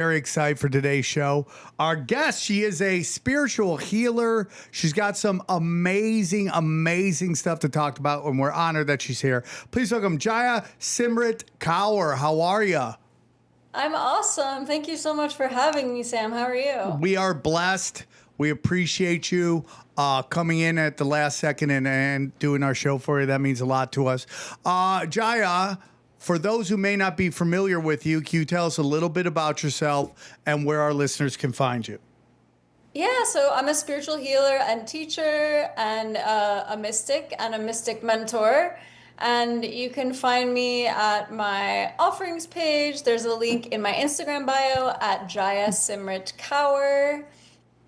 Very excited for today's show. Our guest, she is a spiritual healer. She's got some amazing, amazing stuff to talk about, and we're honored that she's here. Please welcome Jaya Simrit Kaur. How are you? I'm awesome. Thank you so much for having me, Sam. How are you? We are blessed. We appreciate you coming in at the last second and doing our show for you. That means a lot to us. Jaya, for those who may not be familiar with you, can you tell us a little bit about yourself and where our listeners can find you? Yeah, so I'm a spiritual healer and teacher and a mystic mentor. And you can find me at my offerings page. There's a link in my Instagram bio at Jaya Simrit Kaur.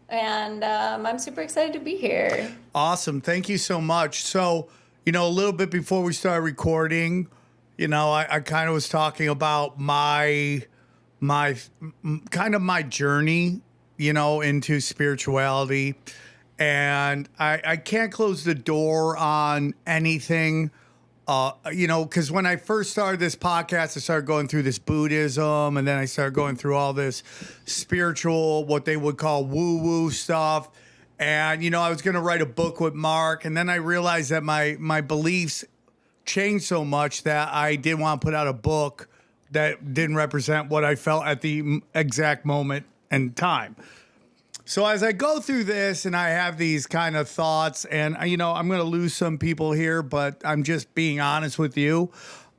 And I'm super excited to be here. Awesome. Thank you so much. So, a little bit before we start recording, I kind of was talking about my journey, into spirituality. And I can't close the door on anything, because when I first started this podcast, I started going through this Buddhism, and then I started going through all this spiritual, what they would call woo-woo stuff. And, I was going to write a book with Mark, and then I realized that my beliefs changed so much that I didn't want to put out a book that didn't represent what I felt at the exact moment and time. So as I go through this and I have these kind of thoughts, and, I'm going to lose some people here, but I'm just being honest with you.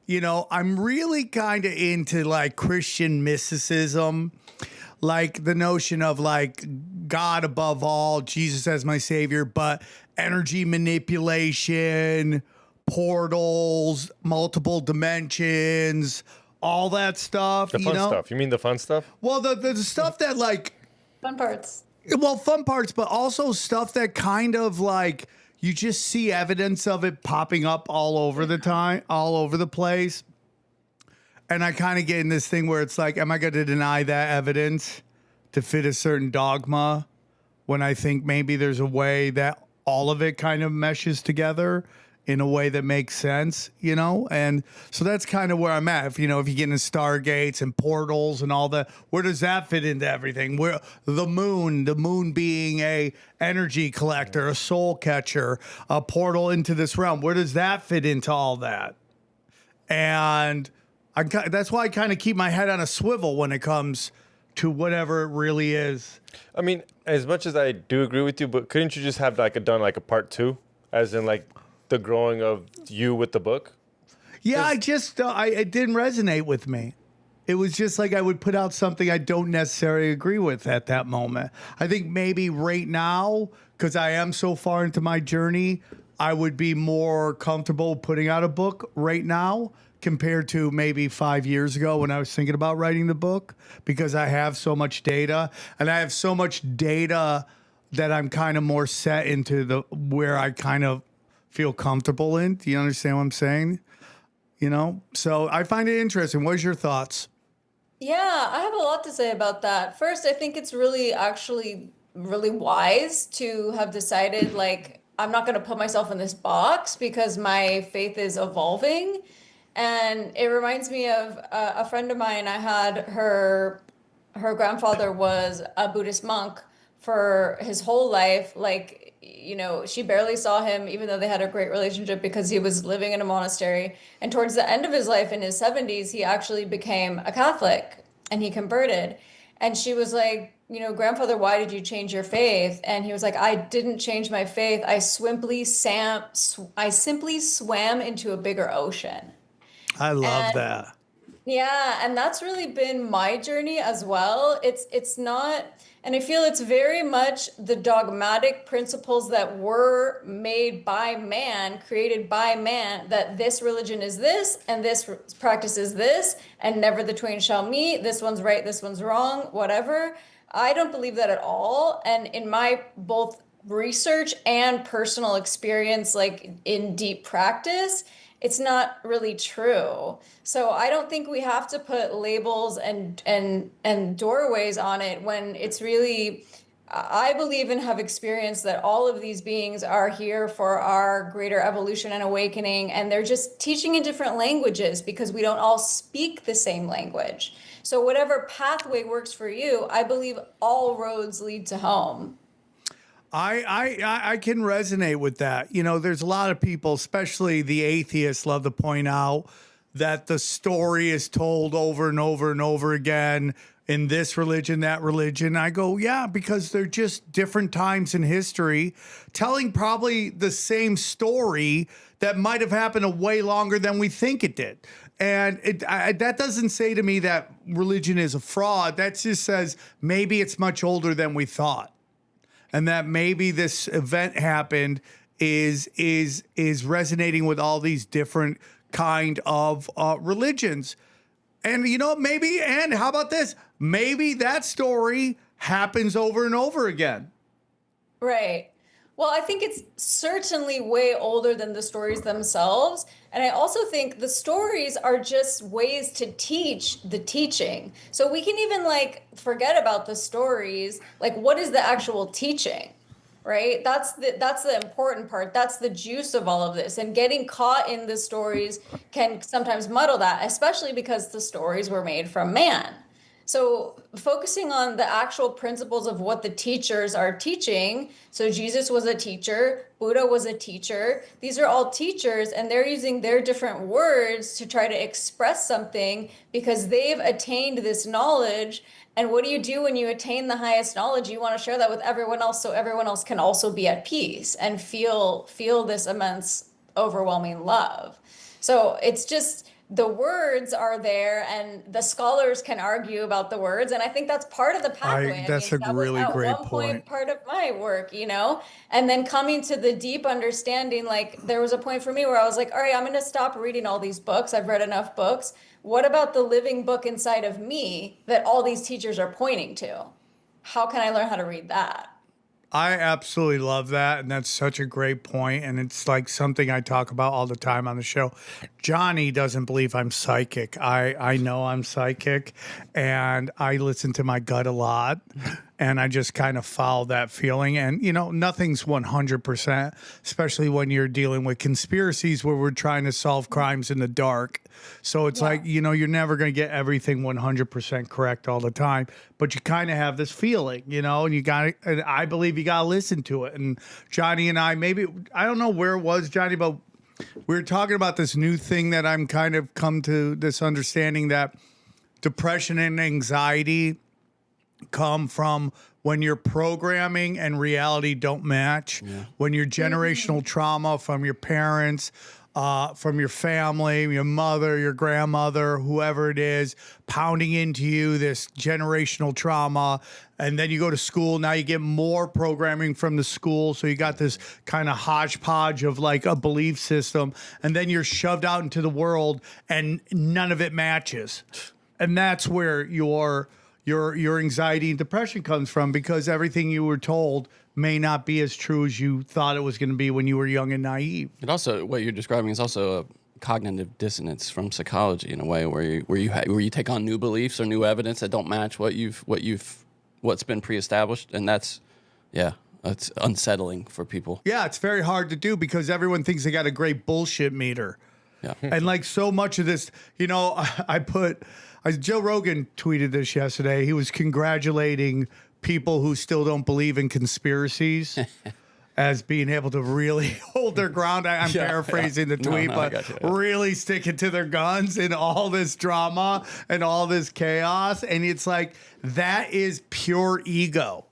I'm really kind of into like Christian mysticism, like the notion of like God above all, Jesus as my savior, but energy manipulation, portals, multiple dimensions, all that stuff. The fun stuff. You mean the fun stuff? Well, the stuff that like... Fun parts. Well, fun parts, but also stuff that kind of like you just see evidence of it popping up all over the time, all over the place. And I kind of get in this thing where it's like, am I going to deny that evidence to fit a certain dogma when I think maybe there's a way that all of it kind of meshes together in a way that makes sense, And so that's kind of where I'm at. If you get into stargates and portals and all that, where does that fit into everything? Where the moon being a energy collector, a soul catcher, a portal into this realm, where does that fit into all that? And that's why I kind of keep my head on a swivel when it comes to whatever it really is. I mean, as much as I do agree with you, but couldn't you just have done a part 2, as in like the growing of you with the book? Yeah, it didn't resonate with me. It was just like I would put out something I don't necessarily agree with at that moment. I think maybe right now, because I am so far into my journey, I would be more comfortable putting out a book right now compared to maybe 5 years ago when I was thinking about writing the book, because I have so much data, and I have so much data that I'm kind of more set into where I kind of feel comfortable in. Do you understand what I'm saying? So I find it interesting. What is your thoughts? Yeah, I have a lot to say about that. First, I think it's really wise to have decided, like, I'm not going to put myself in this box because my faith is evolving. And it reminds me of a friend of mine. I had her grandfather was a Buddhist monk for his whole life. Like, she barely saw him, even though they had a great relationship, because he was living in a monastery. And towards the end of his life, in his 70s, he actually became a Catholic and he converted. And she was like, grandfather, why did you change your faith? And he was like, I didn't change my faith. I simply swam into a bigger ocean. I love that. Yeah, and that's really been my journey as well. It's not, and I feel it's very much the dogmatic principles that were made by man, created by man, that this religion is this, and this practice is this, and never the twain shall meet. This one's right, this one's wrong, whatever. I don't believe that at all. And in my both research and personal experience, like in deep practice, it's not really true. So I don't think we have to put labels and doorways on it when it's really, I believe and have experienced that all of these beings are here for our greater evolution and awakening, and they're just teaching in different languages because we don't all speak the same language. So whatever pathway works for you, I believe all roads lead to home. I can resonate with that. You know, there's a lot of people, especially the atheists, love to point out that the story is told over and over and over again in this religion, that religion. I go, yeah, because they're just different times in history, telling probably the same story that might have happened a way longer than we think it did. And that doesn't say to me that religion is a fraud. That just says maybe it's much older than we thought. And that maybe this event happened is resonating with all these different kind of religions. And you know, maybe, and how about this? Maybe that story happens over and over again. Right. Well, I think it's certainly way older than the stories themselves. And I also think the stories are just ways to teach the teaching. So we can even like forget about the stories. Like, what is the actual teaching? Right? That's the important part. That's the juice of all of this. And getting caught in the stories can sometimes muddle that, especially because the stories were made from man. So focusing on the actual principles of what the teachers are teaching. So Jesus was a teacher, Buddha was a teacher. These are all teachers, and they're using their different words to try to express something because they've attained this knowledge. And what do you do when you attain the highest knowledge? You want to share that with everyone else so everyone else can also be at peace and feel this immense, overwhelming love. So it's just the words are there, and the scholars can argue about the words, and I think that's part of the pathway. That's I mean, a really great at one point part of my work, you know, and then coming to the deep understanding. Like there was a point for me where I was like, all right, I'm going to stop reading all these books. I've read enough books. What about the living book inside of me that all these teachers are pointing to? How can I learn how to read that? I absolutely love that. And that's such a great point. And it's like something I talk about all the time on the show. Johnny doesn't believe I'm psychic. I know I'm psychic, and I listen to my gut a lot, and I just kind of follow that feeling. And, you know, nothing's 100%, especially when you're dealing with conspiracies where we're trying to solve crimes in the dark. So it's like, you know, you're never going to get everything 100% correct all the time, but you kind of have this feeling, you know, and you got to, and I believe you got to listen to it. And Johnny and I, maybe, I don't know where it was, Johnny, but we were talking about this new thing that I'm kind of come to this understanding that depression and anxiety come from when your programming and reality don't match, when your generational trauma from your parents, from your family, your mother, your grandmother, whoever it is, pounding into you this generational trauma. And then you go to school. Now you get more programming from the school. So you got this kind of hodgepodge of like a belief system. And then you're shoved out into the world and none of it matches. And that's where your anxiety and depression comes from, because everything you were told may not be as true as you thought it was going to be when you were young and naive. And also, what you're describing is also a cognitive dissonance from psychology in a way where you take on new beliefs or new evidence that don't match what's been pre-established, and that's unsettling for people. Yeah, it's very hard to do because everyone thinks they got a great bullshit meter. Yeah. And like so much of this, you know, Joe Rogan tweeted this yesterday. He was congratulating people who still don't believe in conspiracies as being able to really hold their ground. I'm paraphrasing the tweet, but really sticking to their guns in all this drama and all this chaos. And it's like, that is pure ego.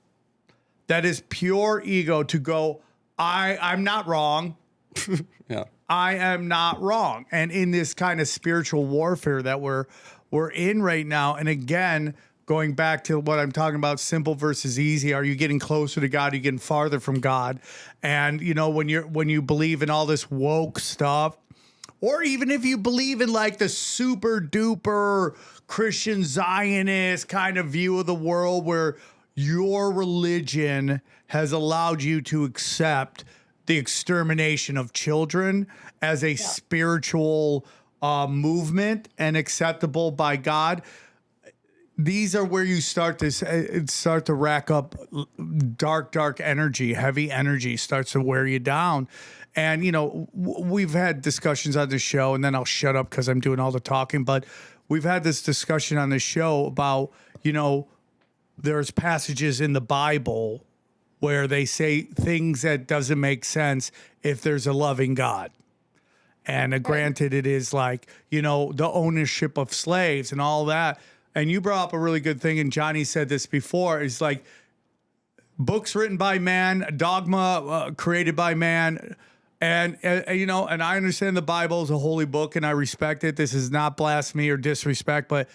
That is pure ego to go, I'm not wrong. Yeah. I am not wrong. And in this kind of spiritual warfare that we're in right now, and again, going back to what I'm talking about, simple versus easy. Are you getting closer to God? Are you getting farther from God? And you know, when you believe in all this woke stuff, or even if you believe in like the super duper Christian Zionist kind of view of the world, where your religion has allowed you to accept the extermination of children as a spiritual movement and acceptable by God. These are where you start to rack up dark energy, heavy energy starts to wear you down. And, you know, we've had discussions on this show, and then I'll shut up because I'm doing all the talking, but we've had this discussion on the show about, there's passages in the Bible where they say things that doesn't make sense if there's a loving God. And granted, it is like, the ownership of slaves and all that. And you brought up a really good thing, and Johnny said this before, is like books written by man, dogma created by man. And I understand the Bible is a holy book, and I respect it. This is not blasphemy or disrespect, but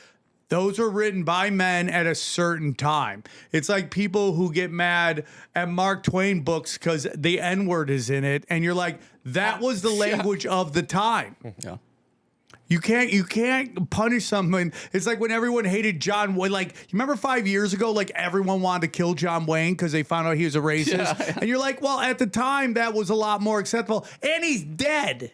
those are written by men at a certain time. It's like people who get mad at Mark Twain books because the N-word is in it, and you're like, that was the language of the time. Yeah. You can't punish someone. It's like when everyone hated John Wayne. Like, you remember 5 years ago, like everyone wanted to kill John Wayne because they found out he was a racist. Yeah. And you're like, well, at the time that was a lot more acceptable. And he's dead.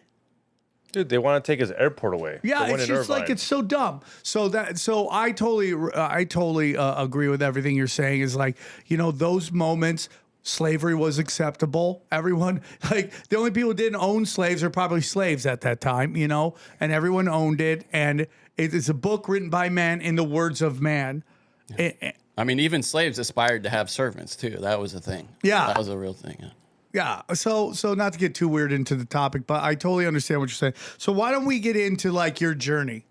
Dude, they want to take his airport away. Yeah, The one it's in just like, Irvine. it's so dumb. So I totally agree with everything you're saying. Is like, those moments, slavery was acceptable. Everyone, like, the only people who didn't own slaves are probably slaves at that time, and everyone owned it. And it is a book written by man in the words of man. I mean, even slaves aspired to have servants too. That was a thing. Yeah. That was a real thing. Yeah. Yeah. So not to get too weird into the topic, but I totally understand what you're saying. So why don't we get into like your journey?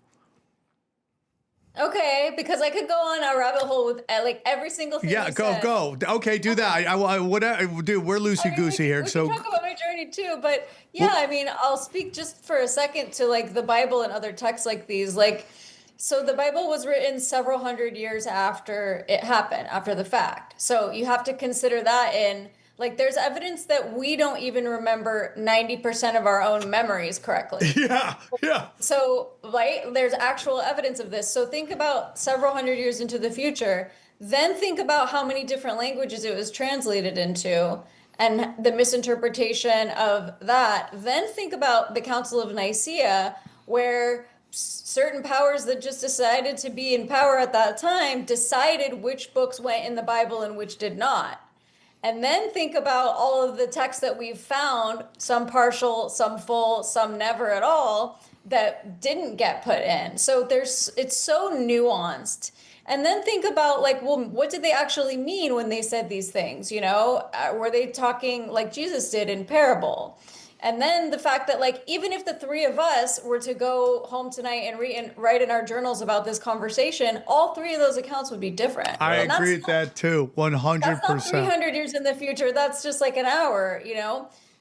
Okay, because I could go on a rabbit hole with like every single thing. Yeah, you go, said. go. Okay, do that. Dude, we're loosey goosey here. We So can talk about my journey too, but yeah, I mean, I'll speak just for a second to like the Bible and other texts like these. Like, so the Bible was written several hundred years after it happened, after the fact. So you have to consider that in. Like, there's evidence that we don't even remember 90% of our own memories correctly. yeah. So, right, there's actual evidence of this. So think about several hundred years into the future. Then think about how many different languages it was translated into and the misinterpretation of that. Then think about the Council of Nicaea, where certain powers that just decided to be in power at that time decided which books went in the Bible and which did not. And then think about all of the texts that we've found, some partial, some full, some never at all, that didn't get put in. So it's so nuanced. And then think about like, well, what did they actually mean when they said these things? Were they talking like Jesus did in parable? And then the fact that like, even if the three of us were to go home tonight and write in our journals about this conversation, all three of those accounts would be different. I agree with that too, 100%. That's not 300 years in the future. That's just like an hour,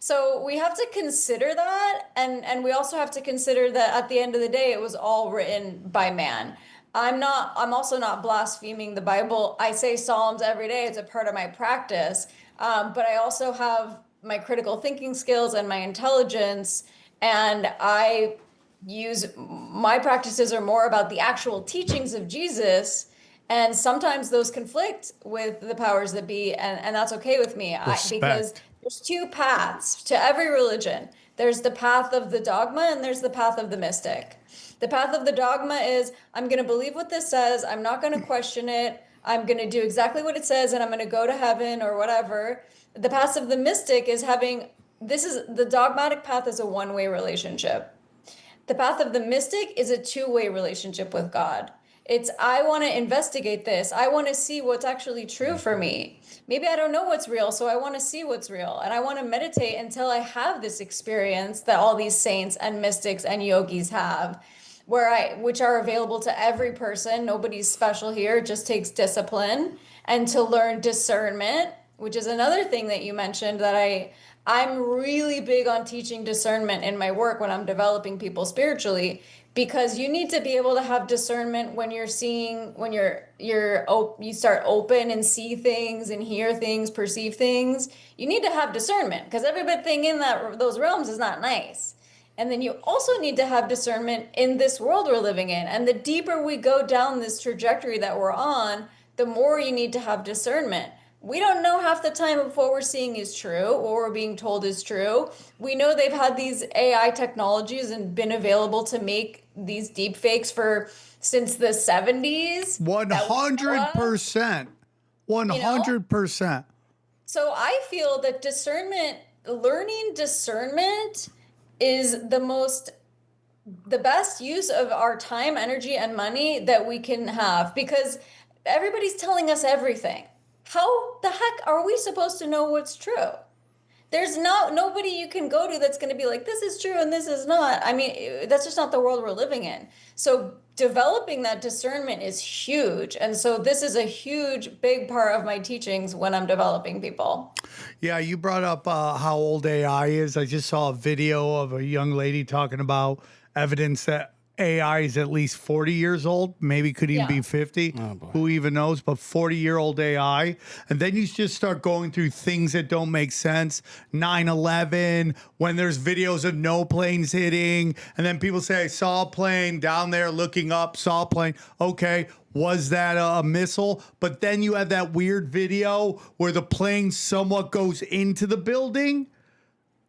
So we have to consider that. And we also have to consider that at the end of the day, it was all written by man. I'm also not blaspheming the Bible. I say Psalms every day. It's a part of my practice. But I also have my critical thinking skills and my intelligence, and my practices are more about the actual teachings of Jesus, and sometimes those conflict with the powers that be, and that's okay with me. Because there's two paths to every religion. There's the path of the dogma and there's the path of the mystic. The path of the dogma is, I'm going to believe what this says, I'm not going to question it, I'm going to do exactly what it says, and I'm going to go to heaven or whatever. The path of the mystic is the dogmatic path is a one-way relationship. The path of the mystic is a two-way relationship with God. It's, I want to investigate this. I want to see what's actually true for me. Maybe I don't know what's real, so I want to see what's real. And I want to meditate until I have this experience that all these saints and mystics and yogis have, which are available to every person. Nobody's special here. It just takes discipline and to learn discernment, which is another thing that you mentioned that I'm really big on teaching discernment in my work when I'm developing people spiritually, because you need to be able to have discernment when you start open and see things and hear things, perceive things. You need to have discernment because everything in those realms is not nice. And then you also need to have discernment in this world we're living in. And the deeper we go down this trajectory that we're on, the more you need to have discernment. We don't know half the time if what we're seeing is true or we're being told is true. We know they've had these AI technologies and been available to make these deep fakes since the 70s. 100%. 100%. So I feel that learning discernment is the most the best use of our time, energy, and money that we can have, because everybody's telling us everything. How the heck are we supposed to know what's true? There's nobody you can go to that's going to be like, this is true and this is not. I mean, that's just not the world we're living in. So developing that discernment is huge. And so this is a huge, big part of my teachings when I'm developing people. Yeah, you brought up how old AI is. I just saw a video of a young lady talking about evidence that AI is at least 40 years old, maybe could even Yeah. be 50. Oh, boy. Who even knows? But 40-year-old AI. And then you just start going through things that don't make sense. 9/11, when there's videos of no planes hitting. And then people say, I saw a plane down there looking up, saw a plane. Okay, was that a missile? But then you have that weird video where the plane somewhat goes into the building.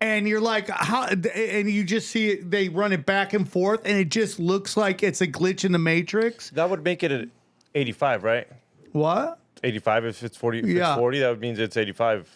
And you're like, how? And you just see it, they run it back and forth, and it just looks like it's a glitch in the Matrix. That would make it at 85, right? What? 85 if it's 40. If Yeah. it's 40, that means it's 85.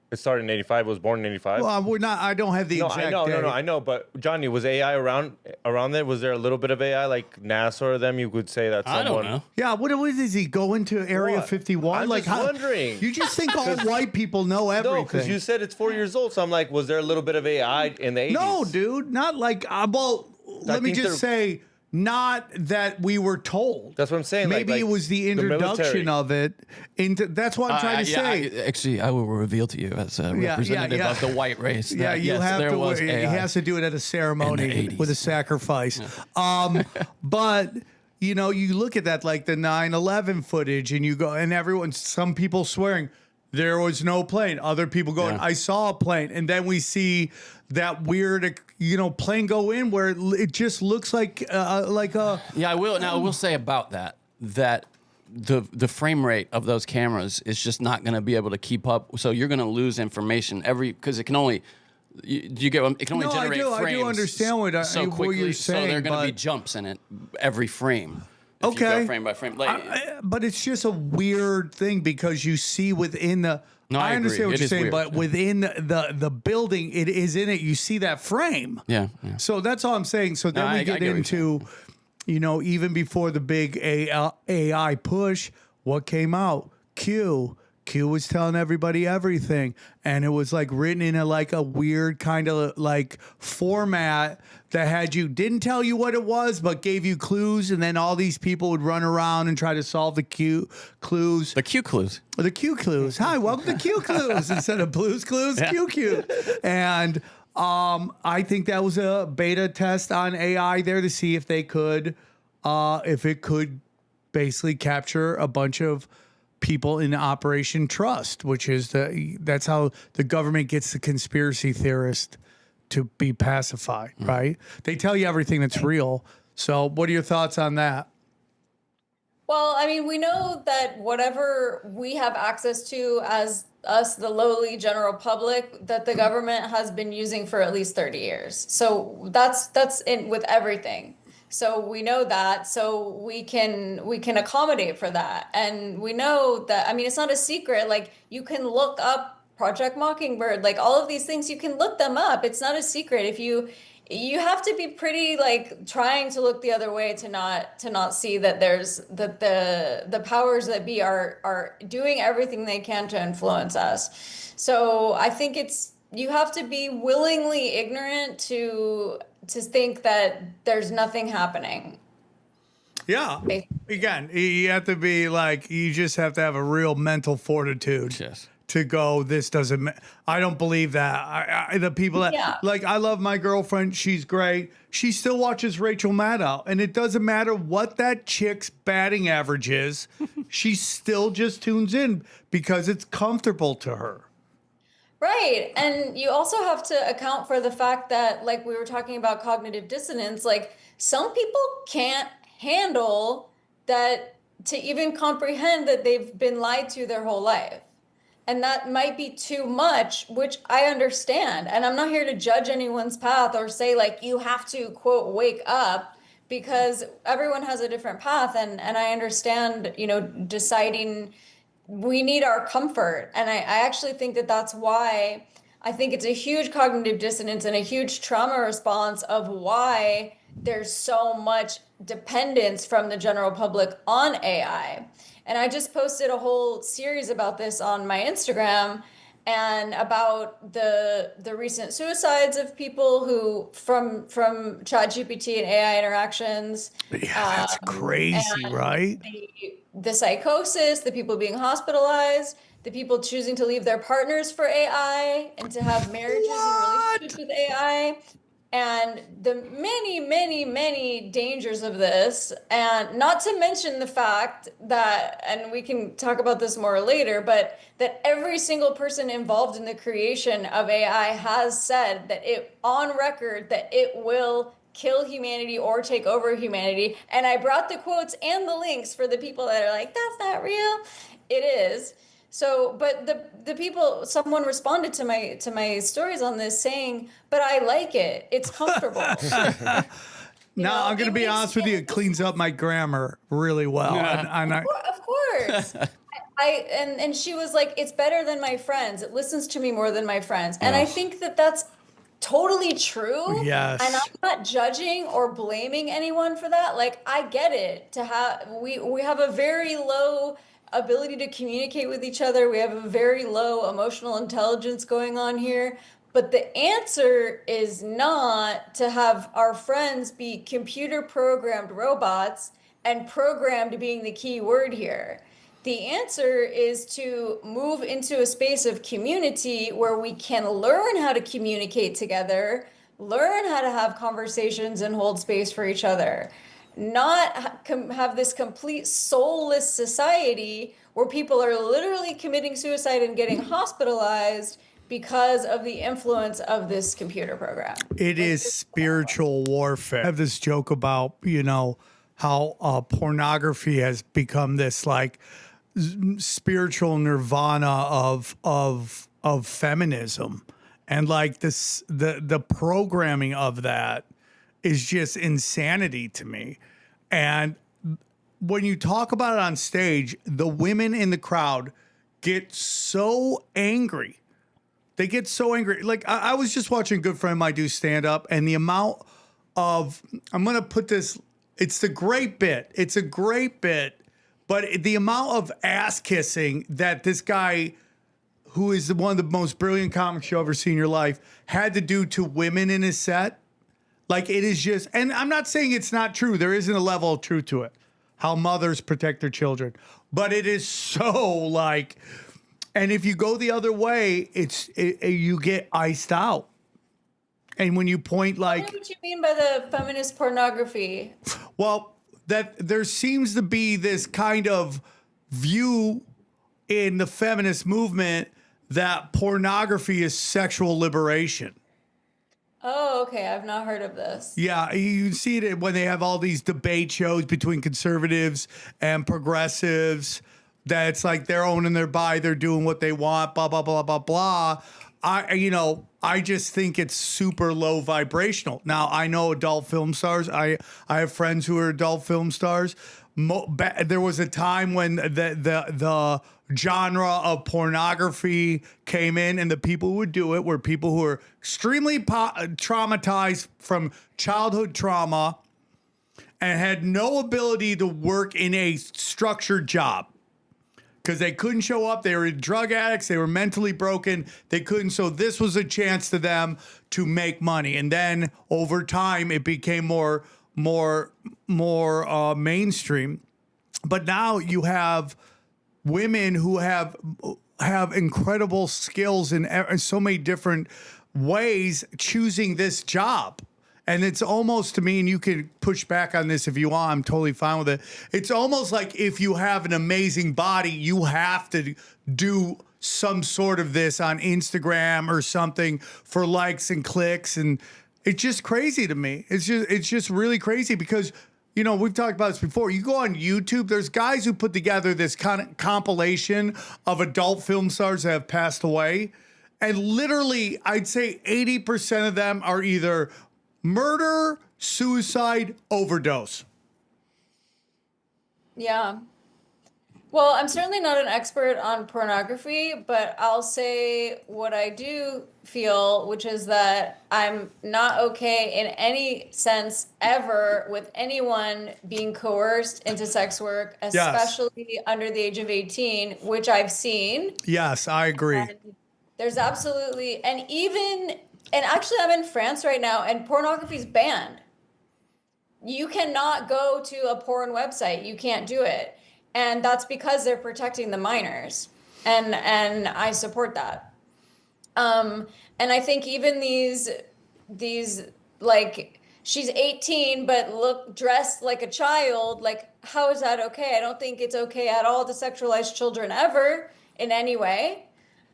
It started in 85. It was born in 85. Well, we're not. I don't have the No, exact I know, date. I know. But Johnny, was AI around there? Was there a little bit of AI, like NASA or them? You could say that someone. I don't know. Yeah, what is he going to Area What? 51? I'm just wondering. You just think all white people know everything? No, because you said it's 4 years old. So I'm like, was there a little bit of AI in the 80s? No, dude, not like. Well, let me think just say, not that we were told. That's what I'm saying. Maybe like it was the introduction military. of it. Into that's what I'm trying to say. Actually, I will reveal to you as a representative of the white race. Yeah, that, you yes, have there to. was He AI. has to do it at a ceremony 80s. with a sacrifice. But you know, you look at that like the 9/11 footage, and you go, and some people swearing there was no plane. Other people going, Yeah. I saw a plane, and then we see that weird, plane go in where it just looks like a. Yeah, I will. Now, I will say about that the frame rate of those cameras is just not going to be able to keep up. So you're going to lose information because it can only. You get it can only No, generate frames. I do understand what so what quickly. you're So there are saying, going to be but- jumps in it every frame. If you Okay. go frame by frame. But it's just a weird thing because you see within the. No, I agree. understand what It you're is saying, weird. but within the building, it is in it. You see that frame. yeah. So that's all I'm saying. So then No, we I get get what into, even before the big AI push, what came out? Q. Q was telling everybody everything, and it was like written in a weird kind of like format that didn't tell you what it was, but gave you clues, and then all these people would run around and try to solve the Q clues. The Q clues. The Q clues. Hi, welcome to Q clues instead of Blues Clues. Q. And I think that was a beta test on AI there to see if it could basically capture a bunch of people in Operation Trust, which is that's how the government gets the conspiracy theorist to be pacified, right? They tell you everything that's real. So what are your thoughts on that? Well, I mean, we know that whatever we have access to as us, the lowly general public, that the government has been using for at least 30 years. So that's in with everything. So we know that, so we can accommodate for that. And we know that, I mean, it's not a secret. Like, you can look up Project Mockingbird, like all of these things, you can look them up. It's not a secret. If you have to be pretty like trying to look the other way to not see that the powers that be are doing everything they can to influence us. So I think you have to be willingly ignorant to think that there's nothing happening. Yeah. Again, you have to be you just have to have a real mental fortitude. Yes. To go, this doesn't. I don't believe that. The people that I love my girlfriend. She's great. She still watches Rachel Maddow, and it doesn't matter what that chick's batting average is. She still just tunes in because it's comfortable to her. Right. And you also have to account for the fact that, like we were talking about cognitive dissonance, like some people can't handle that, to even comprehend that they've been lied to their whole life. And that might be too much, which I understand. And I'm not here to judge anyone's path or say, like, you have to, quote, wake up, because everyone has a different path. And I understand, deciding we need our comfort. And I actually think that that's why I think it's a huge cognitive dissonance and a huge trauma response of why there's so much dependence from the general public on AI. And I just posted a whole series about this on my Instagram, and about the recent suicides of people who from ChatGPT and AI interactions. Yeah, that's crazy, And right? the psychosis, the people being hospitalized, the people choosing to leave their partners for AI and to have marriages and relationships What? with AI, and the many, many, many dangers of this. And not to mention the fact that, and we can talk about this more later, but that every single person involved in the creation of AI has said that it, on record, that it will kill humanity or take over humanity. And I brought the quotes and the links for the people that are like, that's not real. It is. So, but the people, someone responded to my stories on this saying, but I like it. It's comfortable. Now, I'm going to It be makes honest with you, it cleans up my grammar really well. of course. And she was like, it's better than my friends. It listens to me more than my friends. And I think that that's totally true. Yes. And I'm not judging or blaming anyone for that. Like, I get it. To have we have a very low ability to communicate with each other. We have a very low emotional intelligence going on here. But the answer is not to have our friends be computer programmed robots, and programmed being the key word here. The answer is to move into a space of community where we can learn how to communicate together, learn how to have conversations and hold space for each other. Not have this complete soulless society where people are literally committing suicide and getting hospitalized because of the influence of this computer program. It is spiritual warfare. I have this joke about, how pornography has become this like spiritual nirvana of feminism, and like this the programming of that is just insanity to me. And when you talk about it on stage, the women in the crowd get so angry. They get so angry. Like I was just watching a good friend of mine do stand up, and the amount of, I'm going to put this, it's a great bit. It's a great bit, but the amount of ass kissing that this guy, who is one of the most brilliant comics you'll ever see in your life, had to do to women in his set. Like, it is just, and I'm not saying it's not true. There isn't a level of truth to it, how mothers protect their children. But it is so like, and if you go the other way, you get iced out. And when you point like, Tell me what you mean by the feminist pornography. well, that there seems to be this kind of view in the feminist movement that pornography is sexual liberation. Oh, okay. I've not heard of this. Yeah, you see it when they have all these debate shows between conservatives and progressives. That's like they're owning their body, they're doing what they want, blah blah blah blah blah. I just think it's super low vibrational. Now I know adult film stars. I have friends who are adult film stars. There was a time when the genre of pornography came in, and the people who would do it were people who were extremely traumatized from childhood trauma and had no ability to work in a structured job because they couldn't show up. They were drug addicts. They were mentally broken. They couldn't. So this was a chance to them to make money. And then over time, it became more mainstream. But now you have women who have incredible skills in so many different ways choosing this job. And it's almost, to me, and you can push back on this if you want, I'm totally fine with it. It's almost like if you have an amazing body, you have to do some sort of this on Instagram or something for likes and clicks. And it's just crazy to me. It's just really crazy because, we've talked about this before. You go on YouTube, there's guys who put together this kind of compilation of adult film stars that have passed away. And literally, I'd say 80% of them are either murder, suicide, overdose. Yeah. Well, I'm certainly not an expert on pornography, but I'll say what I do feel, which is that I'm not okay in any sense ever with anyone being coerced into sex work, Yes. especially under the age of 18, which I've seen. Yes, I agree. And there's absolutely, and actually, I'm in France right now, and pornography is banned. You cannot go to a porn website. You can't do it. And that's because they're protecting the minors. And I support that. And I think even these like she's 18 but look dressed like a child, like how is that okay? I don't think it's okay at all to sexualize children ever in any way.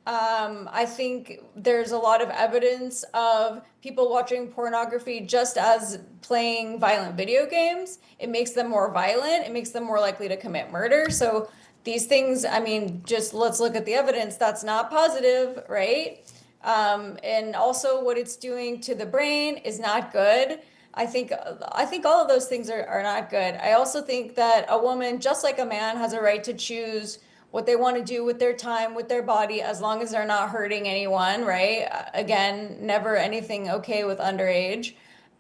I think there's a lot of evidence of people watching pornography just as playing violent video games. It makes them more violent. It makes them more likely to commit murder. So these things, I mean, just let's look at the evidence. That's not positive, right? And also what it's doing to the brain is not good. I think all of those things are not good. I also think that a woman, just like a man, has a right to choose what they want to do with their time, with their body, as long as they're not hurting anyone, right? Again, never anything okay with underage.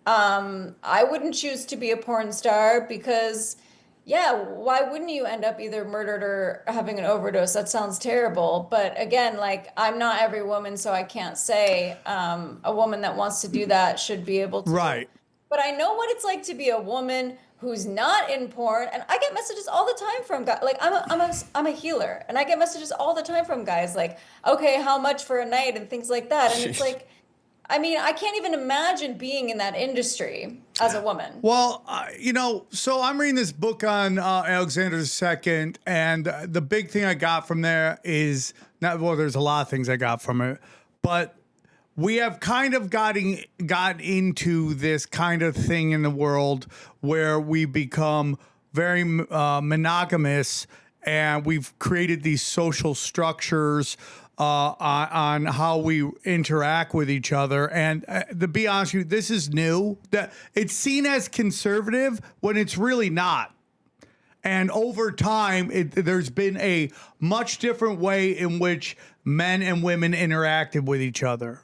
I wouldn't choose to be a porn star because, yeah, why wouldn't you end up either murdered or having an overdose? That sounds terrible. But again, like, I'm not every woman, so I can't say a woman that wants to do that should be able to. Right. But I know what it's like to be a woman who's not in porn, and I get messages all the time from guys. Like I'm a healer, and I get messages all the time from guys like, okay, how much for a night and things like that. And it's like, I mean, I can't even imagine being in that industry as a woman. Well, so I'm reading this book on Alexander II, and the big thing I got from there is there's a lot of things I got from it, but we have kind of got into this kind of thing in the world where we become very monogamous, and we've created these social structures on how we interact with each other. And to be honest with you, this is new. That it's seen as conservative when it's really not. And over time, there's been a much different way in which men and women interacted with each other.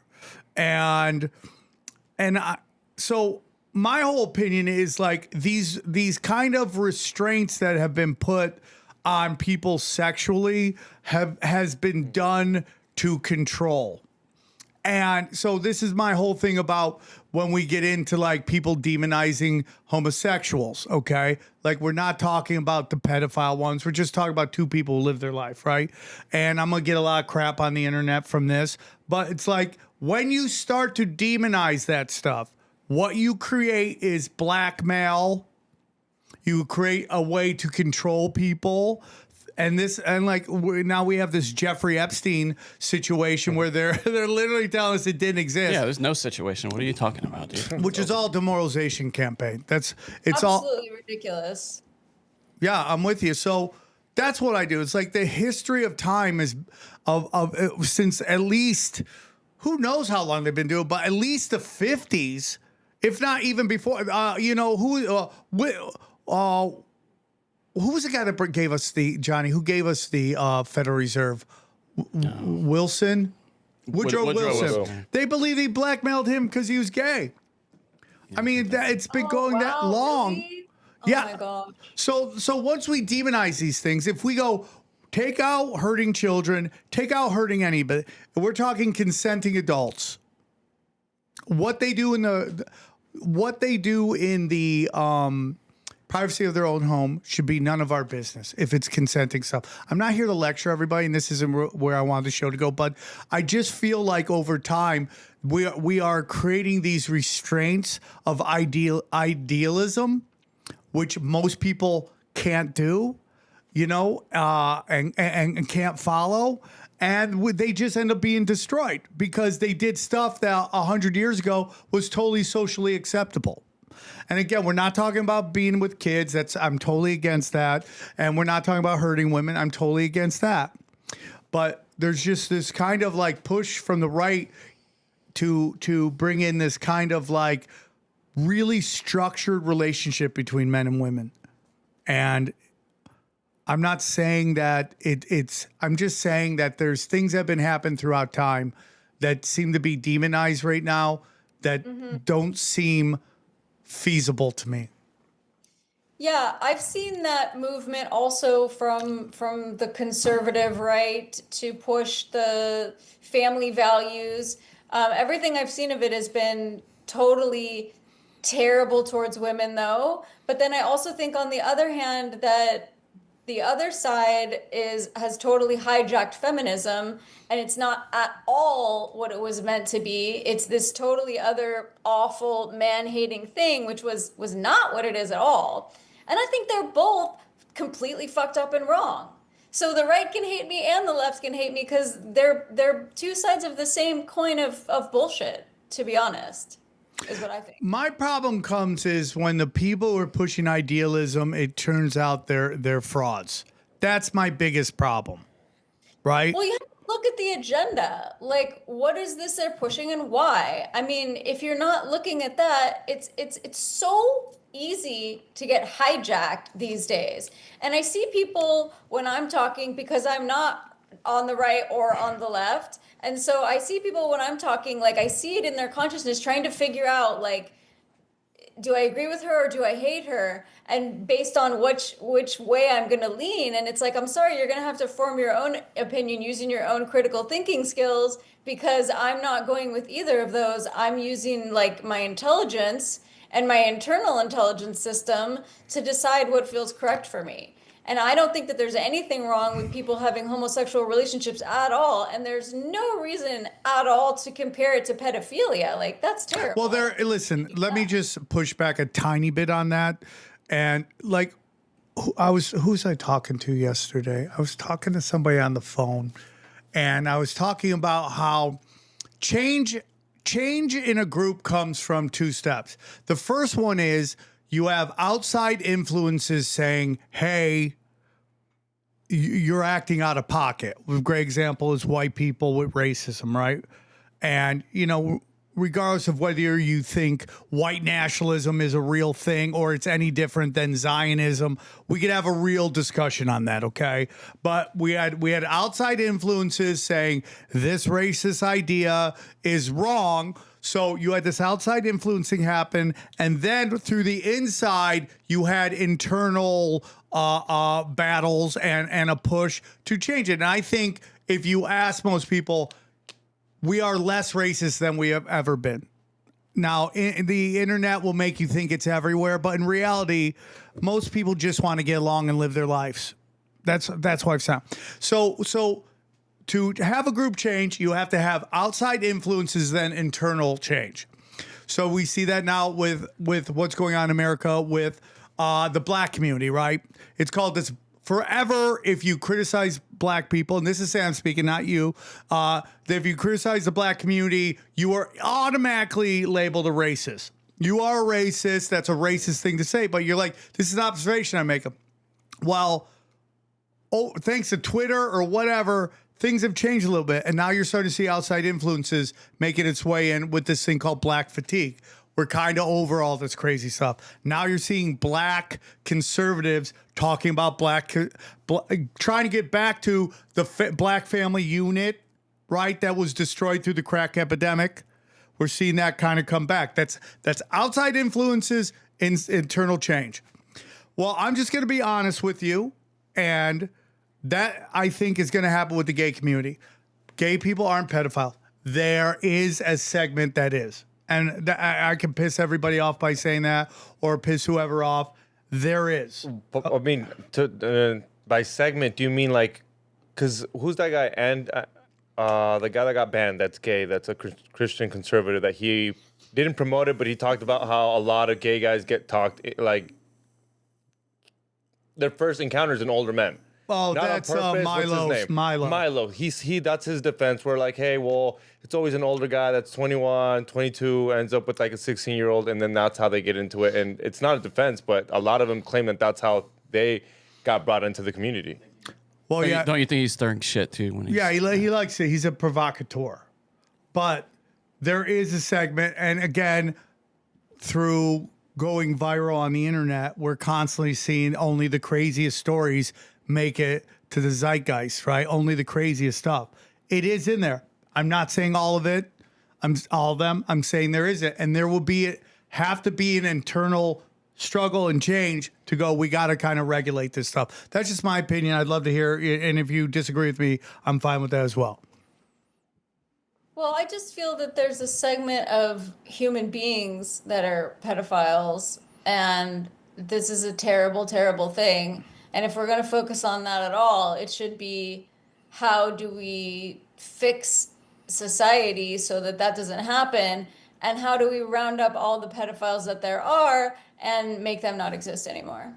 So my whole opinion is like these kind of restraints that have been put on people sexually has been done to control. And so this is my whole thing about when we get into like people demonizing homosexuals, okay? Like we're not talking about the pedophile ones. We're just talking about two people who live their life, right? And I'm going to get a lot of crap on the internet from this, but it's like when you start to demonize that stuff, what you create is blackmail. You create a way to control people. And now we have this Jeffrey Epstein situation where they're literally telling us it didn't exist. Yeah, there's no situation. What are you talking about, dude? Which is all demoralization campaign. It's absolutely ridiculous. Yeah, I'm with you. So that's what I do. It's like the history of time is since at least who knows how long they've been doing, but at least the 50s, if not even before. Who was the guy that gave us who gave us the Federal Reserve? Wilson? Woodrow Wilson. They believe he blackmailed him because he was gay. I mean, it's been going that long. Really? Yeah. Oh my gosh. So once we demonize these things, if we go take out hurting children, take out hurting anybody, we're talking consenting adults. What they do in the privacy of their own home should be none of our business if it's consenting stuff. I'm not here to lecture everybody, and this isn't where I wanted the show to go, but I just feel like over time we are creating these restraints of idealism, which most people can't do, and can't follow. And they just end up being destroyed because they did stuff that 100 years ago was totally socially acceptable. And again, we're not talking about being with kids. I'm totally against that. And we're not talking about hurting women. I'm totally against that. But there's just this kind of like push from the right to bring in this kind of like really structured relationship between men and women. And I'm not saying that I'm just saying that there's things that have been happening throughout time that seem to be demonized right now that don't seem feasible to me. Yeah, I've seen that movement also from the conservative right to push the family values. Everything I've seen of it has been totally terrible towards women, though. But then I also think, on the other hand, that the other side has totally hijacked feminism, and it's not at all what it was meant to be. It's this totally other awful man-hating thing, which was not what it is at all. And I think they're both completely fucked up and wrong. So the right can hate me and the left can hate me, because they're two sides of the same coin of bullshit, to be honest, is what I think. My problem comes is when the people who are pushing idealism, it turns out they're frauds. That's my biggest problem, right? Well, you have to look at the agenda. Like, what is this they're pushing and why? I mean, if you're not looking at that, it's so easy to get hijacked these days. And I see people when I'm talking, because I'm not on the right or on the left. And so I see people when I'm talking, like, I see it in their consciousness trying to figure out, like, do I agree with her or do I hate her? And based on which way I'm going to lean. And it's like, I'm sorry, you're going to have to form your own opinion using your own critical thinking skills, because I'm not going with either of those. I'm using, like, my intelligence and my internal intelligence system to decide what feels correct for me. And I don't think that there's anything wrong with people having homosexual relationships at all. And there's no reason at all to compare it to pedophilia. Like, that's terrible. Well, listen, let me just push back a tiny bit on that. And like, who's I talking to yesterday? I was talking to somebody on the phone, and I was talking about how change in a group comes from two steps. The first one is you have outside influences saying, hey, you're acting out of pocket. A great example is white people with racism, right? And, you know, regardless of whether you think white nationalism is a real thing or it's any different than Zionism, we could have a real discussion on that, okay? But we had outside influences saying this racist idea is wrong. So you had this outside influencing happen, and then through the inside, you had internal battles and a push to change it. And I think if you ask most people, we are less racist than we have ever been. Now, the internet will make you think it's everywhere, but in reality, most people just want to get along and live their lives. That's what I've found. So to have a group change, you have to have outside influences, then internal change. So we see that now with what's going on in America with the black community, right? It's called this forever. If you criticize black people, and this is Sam speaking, not you, that if you criticize the black community, you are automatically labeled a racist. You are a racist. That's a racist thing to say, but you're like, this is an observation I'm making. Well, thanks to Twitter or whatever, things have changed a little bit, and now you're starting to see outside influences making its way in with this thing called black fatigue. We're kind of over all this crazy stuff. Now you're seeing black conservatives talking about trying to get back to the black family unit, right? That was destroyed through the crack epidemic. We're seeing that kind of come back. That's outside influences in internal change. Well, I'm just going to be honest with you, and that I think is going to happen with the gay community. Gay people aren't pedophiles. There is a segment that is. And I can piss everybody off by saying that, or piss whoever off. There is. But, I mean, by segment, do you mean like, because who's that guy? And the guy that got banned, that's gay, that's a Christian conservative, that he didn't promote it, but he talked about how a lot of gay guys get talked, like, their first encounter is an older man. Oh, Not that's on purpose. Milo. That's his defense. We're like, hey, well, it's always an older guy that's 21, 22, ends up with like a 16-year-old, and then that's how they get into it. And it's not a defense, but a lot of them claim that that's how they got brought into the community. Well, yeah. Don't you think he's stirring shit too? When Yeah, he likes it. He's a provocateur. But there is a segment, and again, through going viral on the internet, we're constantly seeing only the craziest stories make it to the zeitgeist, right? Only the craziest stuff. It is in there. I'm not saying all of it. All of them. I'm saying there isn't, and there will have to be an internal struggle and change to go. We got to kind of regulate this stuff. That's just my opinion. I'd love to hear, and if you disagree with me, I'm fine with that as well. Well, I just feel that there's a segment of human beings that are pedophiles, and this is a terrible, terrible thing. And if we're going to focus on that at all, it should be how do we fix society so that that doesn't happen? And how do we round up all the pedophiles that there are and make them not exist anymore?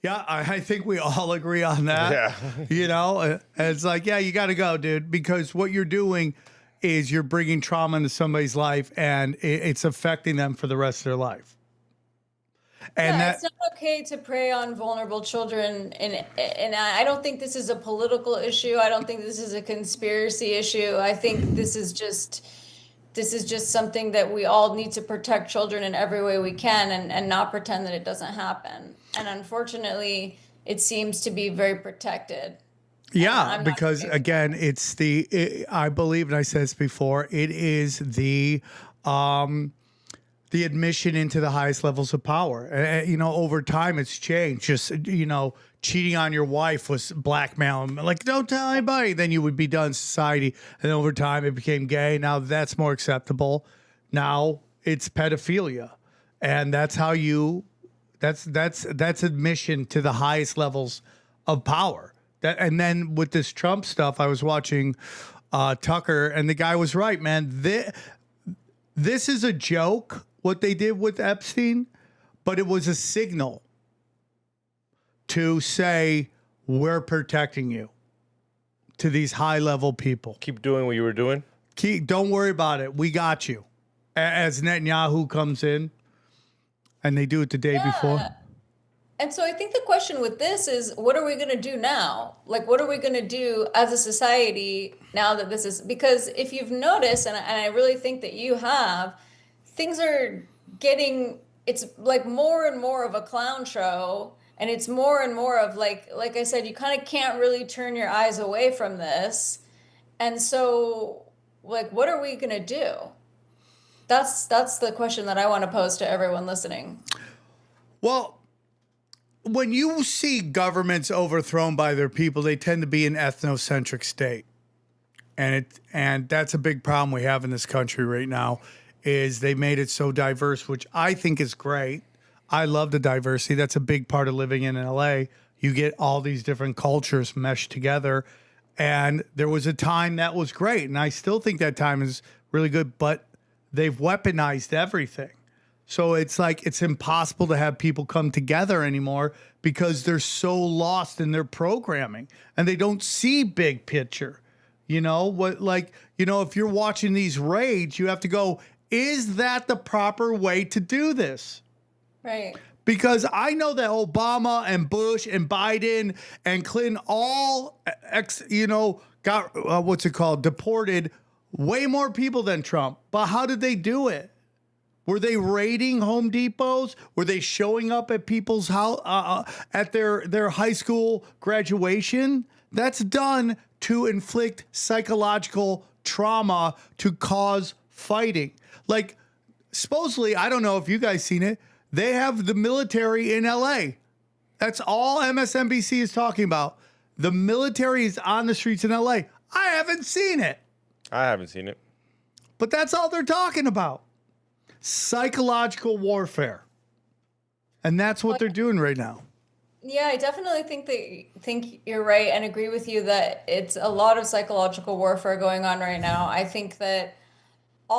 Yeah, I think we all agree on that. Yeah. You know, and it's like, yeah, you got to go, dude, because what you're doing is you're bringing trauma into somebody's life, and it's affecting them for the rest of their life. And yeah, it's not okay to prey on vulnerable children, and I don't think this is a political issue. I don't think this is a conspiracy issue. I think this is just something that we all need to protect children in every way we can, and not pretend that it doesn't happen. And unfortunately, it seems to be very protected. yeah, because again, I believe, and I said this before, it is the admission into the highest levels of power. You know, over time, it's changed. Just, you know, cheating on your wife was blackmail. Like, don't tell anybody. Then you would be done in society. And over time, it became gay. Now that's more acceptable. Now it's pedophilia, and that's how that's admission to the highest levels of power. And then with this Trump stuff, I was watching Tucker, and the guy was right, man. This is a joke, what they did with Epstein, but it was a signal to say, we're protecting you to these high-level people. Keep doing what you were doing. Don't worry about it. We got you. As Netanyahu comes in, and they do it the day before. And so I think the question with this is, what are we going to do now? Like, what are we going to do as a society now that this is, because if you've noticed, and I really think that you have, things are getting, it's like more and more of a clown show. And it's more and more of like I said, you kind of can't really turn your eyes away from this. And so, like, what are we going to do? That's the question that I want to pose to everyone listening. Well, when you see governments overthrown by their people, they tend to be an ethnocentric state. And that's a big problem we have in this country right now, is they made it so diverse, which I think is great. I love the diversity. That's a big part of living in LA. You get all these different cultures meshed together. And there was a time that was great. And I still think that time is really good, but they've weaponized everything. So it's like, it's impossible to have people come together anymore because they're so lost in their programming and they don't see big picture. You know what, like, you know, if you're watching these raids, you have to go, is that the proper way to do this? Right. Because I know that Obama and Bush and Biden and Clinton all, got, deported way more people than Trump. But how did they do it? Were they raiding Home Depots? Were they showing up at people's house, at their high school graduation? That's done to inflict psychological trauma to cause fighting. Like, supposedly, I don't know if you guys seen it, they have the military in LA. That's all MSNBC is talking about. The military is on the streets in LA. I haven't seen it. I haven't seen it. But that's all they're talking about. Psychological warfare. And that's what they're doing right now. Yeah, I definitely think you're right and agree with you that it's a lot of psychological warfare going on right now. I think that a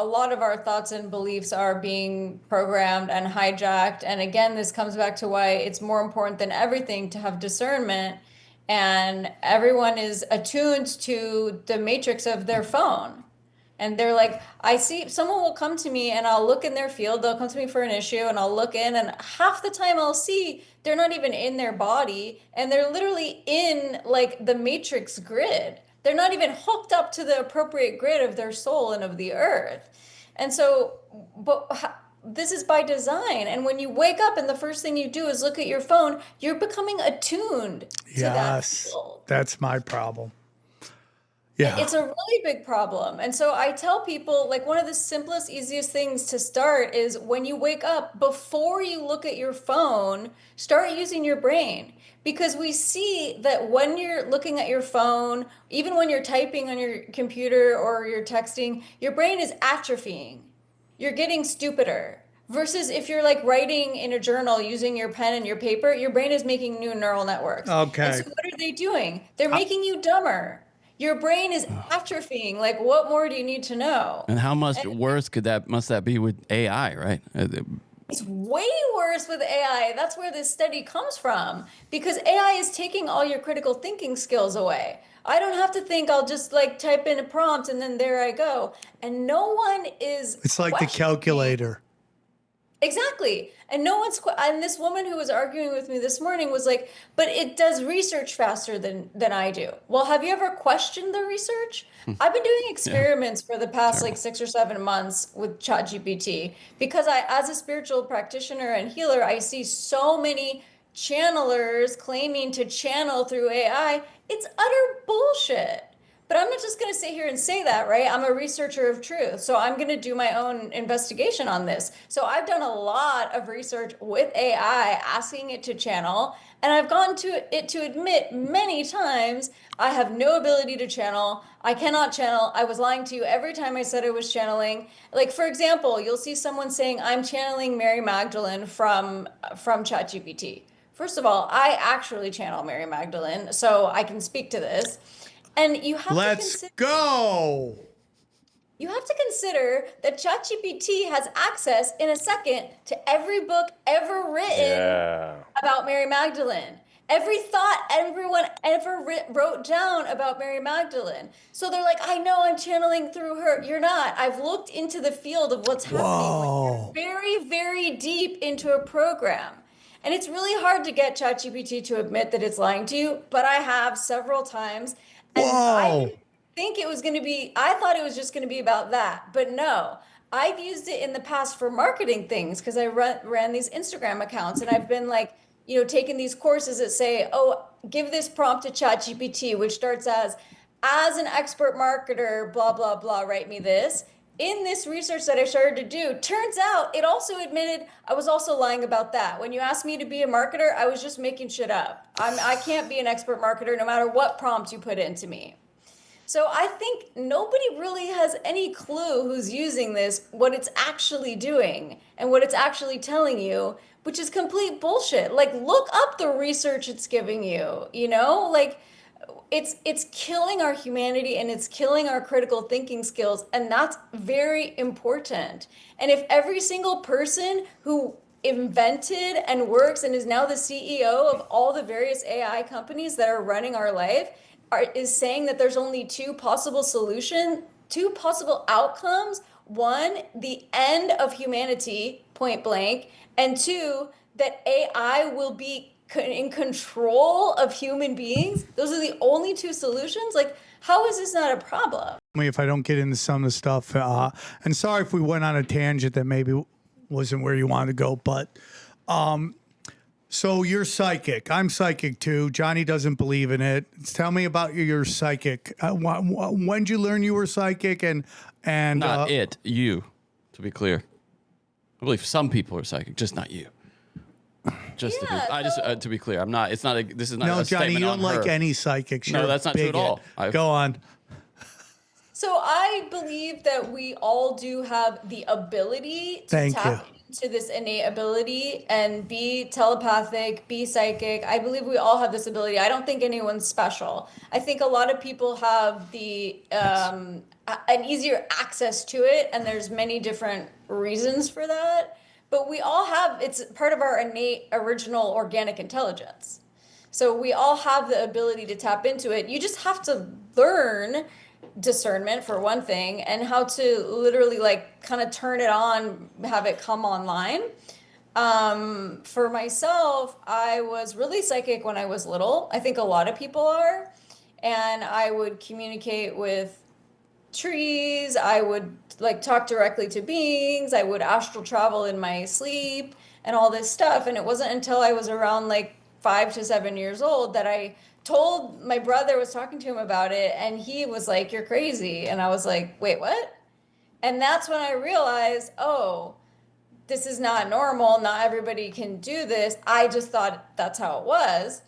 lot of our thoughts and beliefs are being programmed and hijacked. And again, this comes back to why it's more important than everything to have discernment. And everyone is attuned to the matrix of their phone. And they're like, I see someone will come to me and I'll look in their field. They'll come to me for an issue and I'll look in, and half the time I'll see they're not even in their body. And they're literally in like the matrix grid. They're not even hooked up to the appropriate grid of their soul and of the earth. And so, but this is by design. And when you wake up and the first thing you do is look at your phone, you're becoming attuned to that Yes, field. that's my problem. Yeah. It's a really big problem. And so I tell people, like, one of the simplest, easiest things to start is when you wake up, before you look at your phone, start using your brain. Because we see that when you're looking at your phone, even when you're typing on your computer or you're texting, your brain is atrophying. You're getting stupider. Versus if you're like writing in a journal using your pen and your paper, your brain is making new neural networks. And Okay. so what are they doing? They're making you dumber. Your brain is atrophying. Like, what more do you need to know? And how much worse must that be with AI, right? It's way worse with AI. That's where this study comes from, because AI is taking all your critical thinking skills away. I don't have to think, I'll just like type in a prompt and then there I go. And no one is It's like the questioning. calculator. Exactly. And no one's, and this woman who was arguing with me this morning was like, but it does research faster than I do. Well, have you ever questioned the research? I've been doing experiments for the past like 6 or 7 months with ChatGPT because as a spiritual practitioner and healer, I see so many channelers claiming to channel through AI. It's utter bullshit. But I'm not just going to sit here and say that, right? I'm a researcher of truth. So I'm going to do my own investigation on this. So I've done a lot of research with AI, asking it to channel. And I've gone to it to admit many times I have no ability to channel. I cannot channel. I was lying to you every time I said I was channeling. Like, for example, you'll see someone saying, I'm channeling Mary Magdalene from ChatGPT. First of all, I actually channel Mary Magdalene, so I can speak to this. And you have Let's go. You have to consider that ChatGPT has access in a second to every book ever written about Mary Magdalene. Every thought everyone ever wrote down about Mary Magdalene. So they're like, I know I'm channeling through her. You're not. I've looked into the field of what's happening. Whoa. Like, you're very, very deep into a program. And it's really hard to get ChatGPT to admit that it's lying to you, but I have several times. And Whoa. I thought it was just going to be about that. But no, I've used it in the past for marketing things because I ran these Instagram accounts and I've been like, taking these courses that say, oh, give this prompt to ChatGPT, which starts as an expert marketer, blah, blah, blah, write me this. In this research that I started to do, turns out it also admitted I was also lying about that. When you asked me to be a marketer, I was just making shit up. I can't be an expert marketer no matter what prompt you put into me. So I think nobody really has any clue who's using this, what it's actually doing and what it's actually telling you, which is complete bullshit. Like, look up the research it's giving you, like it's killing our humanity and it's killing our critical thinking skills. And that's very important. And if every single person who invented and works and is now the CEO of all the various AI companies that are running our life is saying that there's only two possible outcomes. One, the end of humanity, point blank. And two, that AI will be in control of human beings. Those are the only two solutions. Like, how is this not a problem? If I don't get into some of the stuff, and sorry if we went on a tangent that maybe wasn't where you wanted to go, but so you're psychic. I'm psychic too. Johnny doesn't believe in it. Tell me about your psychic. When did you learn you were psychic? And not you, to be clear. I believe some people are psychic, just not you. To be clear, I'm not. It's not. This is not. No, a Johnny, statement you don't on like her. any psychics. No, You're that's not true at all. Go on. So I believe that we all do have the ability to tap into this innate ability and be telepathic, be psychic. I believe we all have this ability. I don't think anyone's special. I think a lot of people have the an easier access to it, and there's many different reasons for that. But we all have, it's part of our innate original organic intelligence. So we all have the ability to tap into it. You just have to learn discernment for one thing, and how to literally like kind of turn it on, have it come online. For myself, I was really psychic when I was little. I think a lot of people are. And I would communicate with trees. I would like talk directly to beings. I would astral travel in my sleep and all this stuff. And it wasn't until I was around like 5 to 7 years old that I told my brother, was talking to him about it, and he was like, "You're crazy." And I was like, "Wait, what?" And that's when I realized, oh, this is not normal. Not everybody can do this. I just thought that's how it was.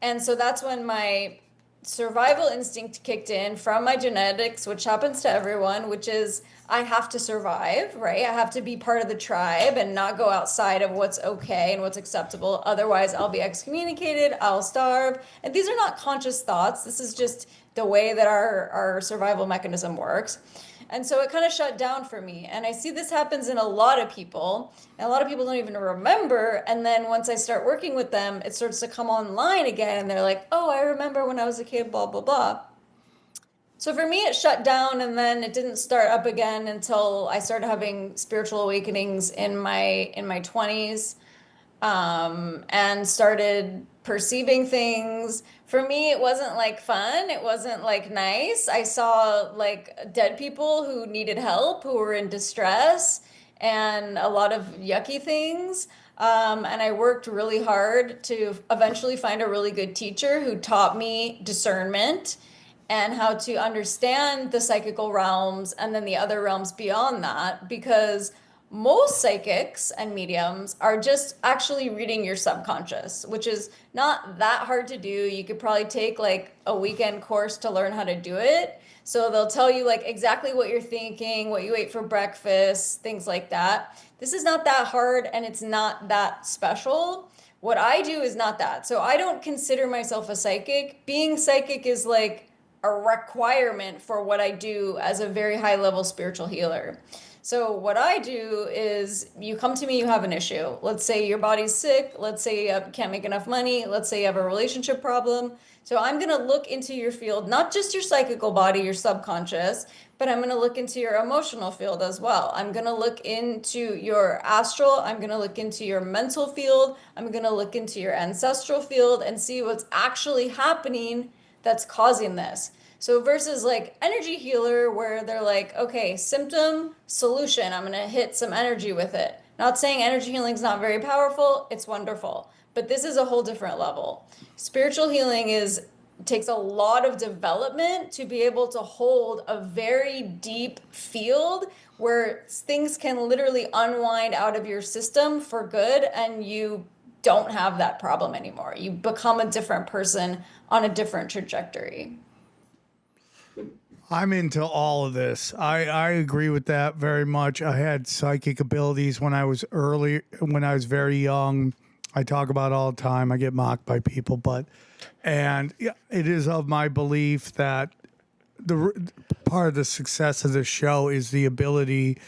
And so that's when my survival instinct kicked in from my genetics, which happens to everyone, which is I have to survive, right? I have to be part of the tribe and not go outside of what's okay and what's acceptable. Otherwise, I'll be excommunicated, I'll starve. And these are not conscious thoughts. This is just the way that our survival mechanism works. And so it kind of shut down for me. And I see this happens in a lot of people. And a lot of people don't even remember. And then once I start working with them, it starts to come online again. And they're like, oh, I remember when I was a kid, blah, blah, blah. So for me, it shut down, and then it didn't start up again until I started having spiritual awakenings in my 20s, and started perceiving things. For me, it wasn't like fun. It wasn't like nice. I saw like dead people who needed help, who were in distress, and a lot of yucky things. And I worked really hard to eventually find a really good teacher who taught me discernment and how to understand the psychical realms and then the other realms beyond that, because most psychics and mediums are just actually reading your subconscious, which is not that hard to do. You could probably take like a weekend course to learn how to do it. So they'll tell you like exactly what you're thinking, what you ate for breakfast, things like that. This is not that hard, and it's not that special. What I do is not that. So I don't consider myself a psychic. Being psychic is like a requirement for what I do as a very high level spiritual healer. So what I do is, you come to me, you have an issue. Let's say your body's sick. Let's say you can't make enough money. Let's say you have a relationship problem. So I'm going to look into your field, not just your psychical body, your subconscious, but I'm going to look into your emotional field as well. I'm going to look into your astral. I'm going to look into your mental field. I'm going to look into your ancestral field and see what's actually happening that's causing this. So versus like energy healer, where they're like, okay, symptom, solution, I'm going to hit some energy with it. Not saying energy healing is not very powerful, it's wonderful, but this is a whole different level. Spiritual healing takes a lot of development to be able to hold a very deep field where things can literally unwind out of your system for good, and you don't have that problem anymore. You become a different person on a different trajectory. I'm into all of this. I agree with that very much. I had psychic abilities when I was very young. I talk about it all the time. I get mocked by people, and yeah, it is of my belief that the part of the success of the show is the ability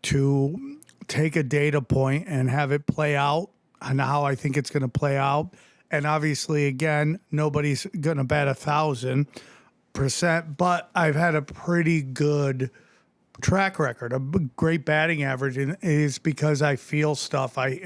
to take a data point and have it play out and how I think it's going to play out. And obviously, again, nobody's going to bat 1,000%, but I've had a pretty good track record, a great batting average, and it is because I feel stuff. I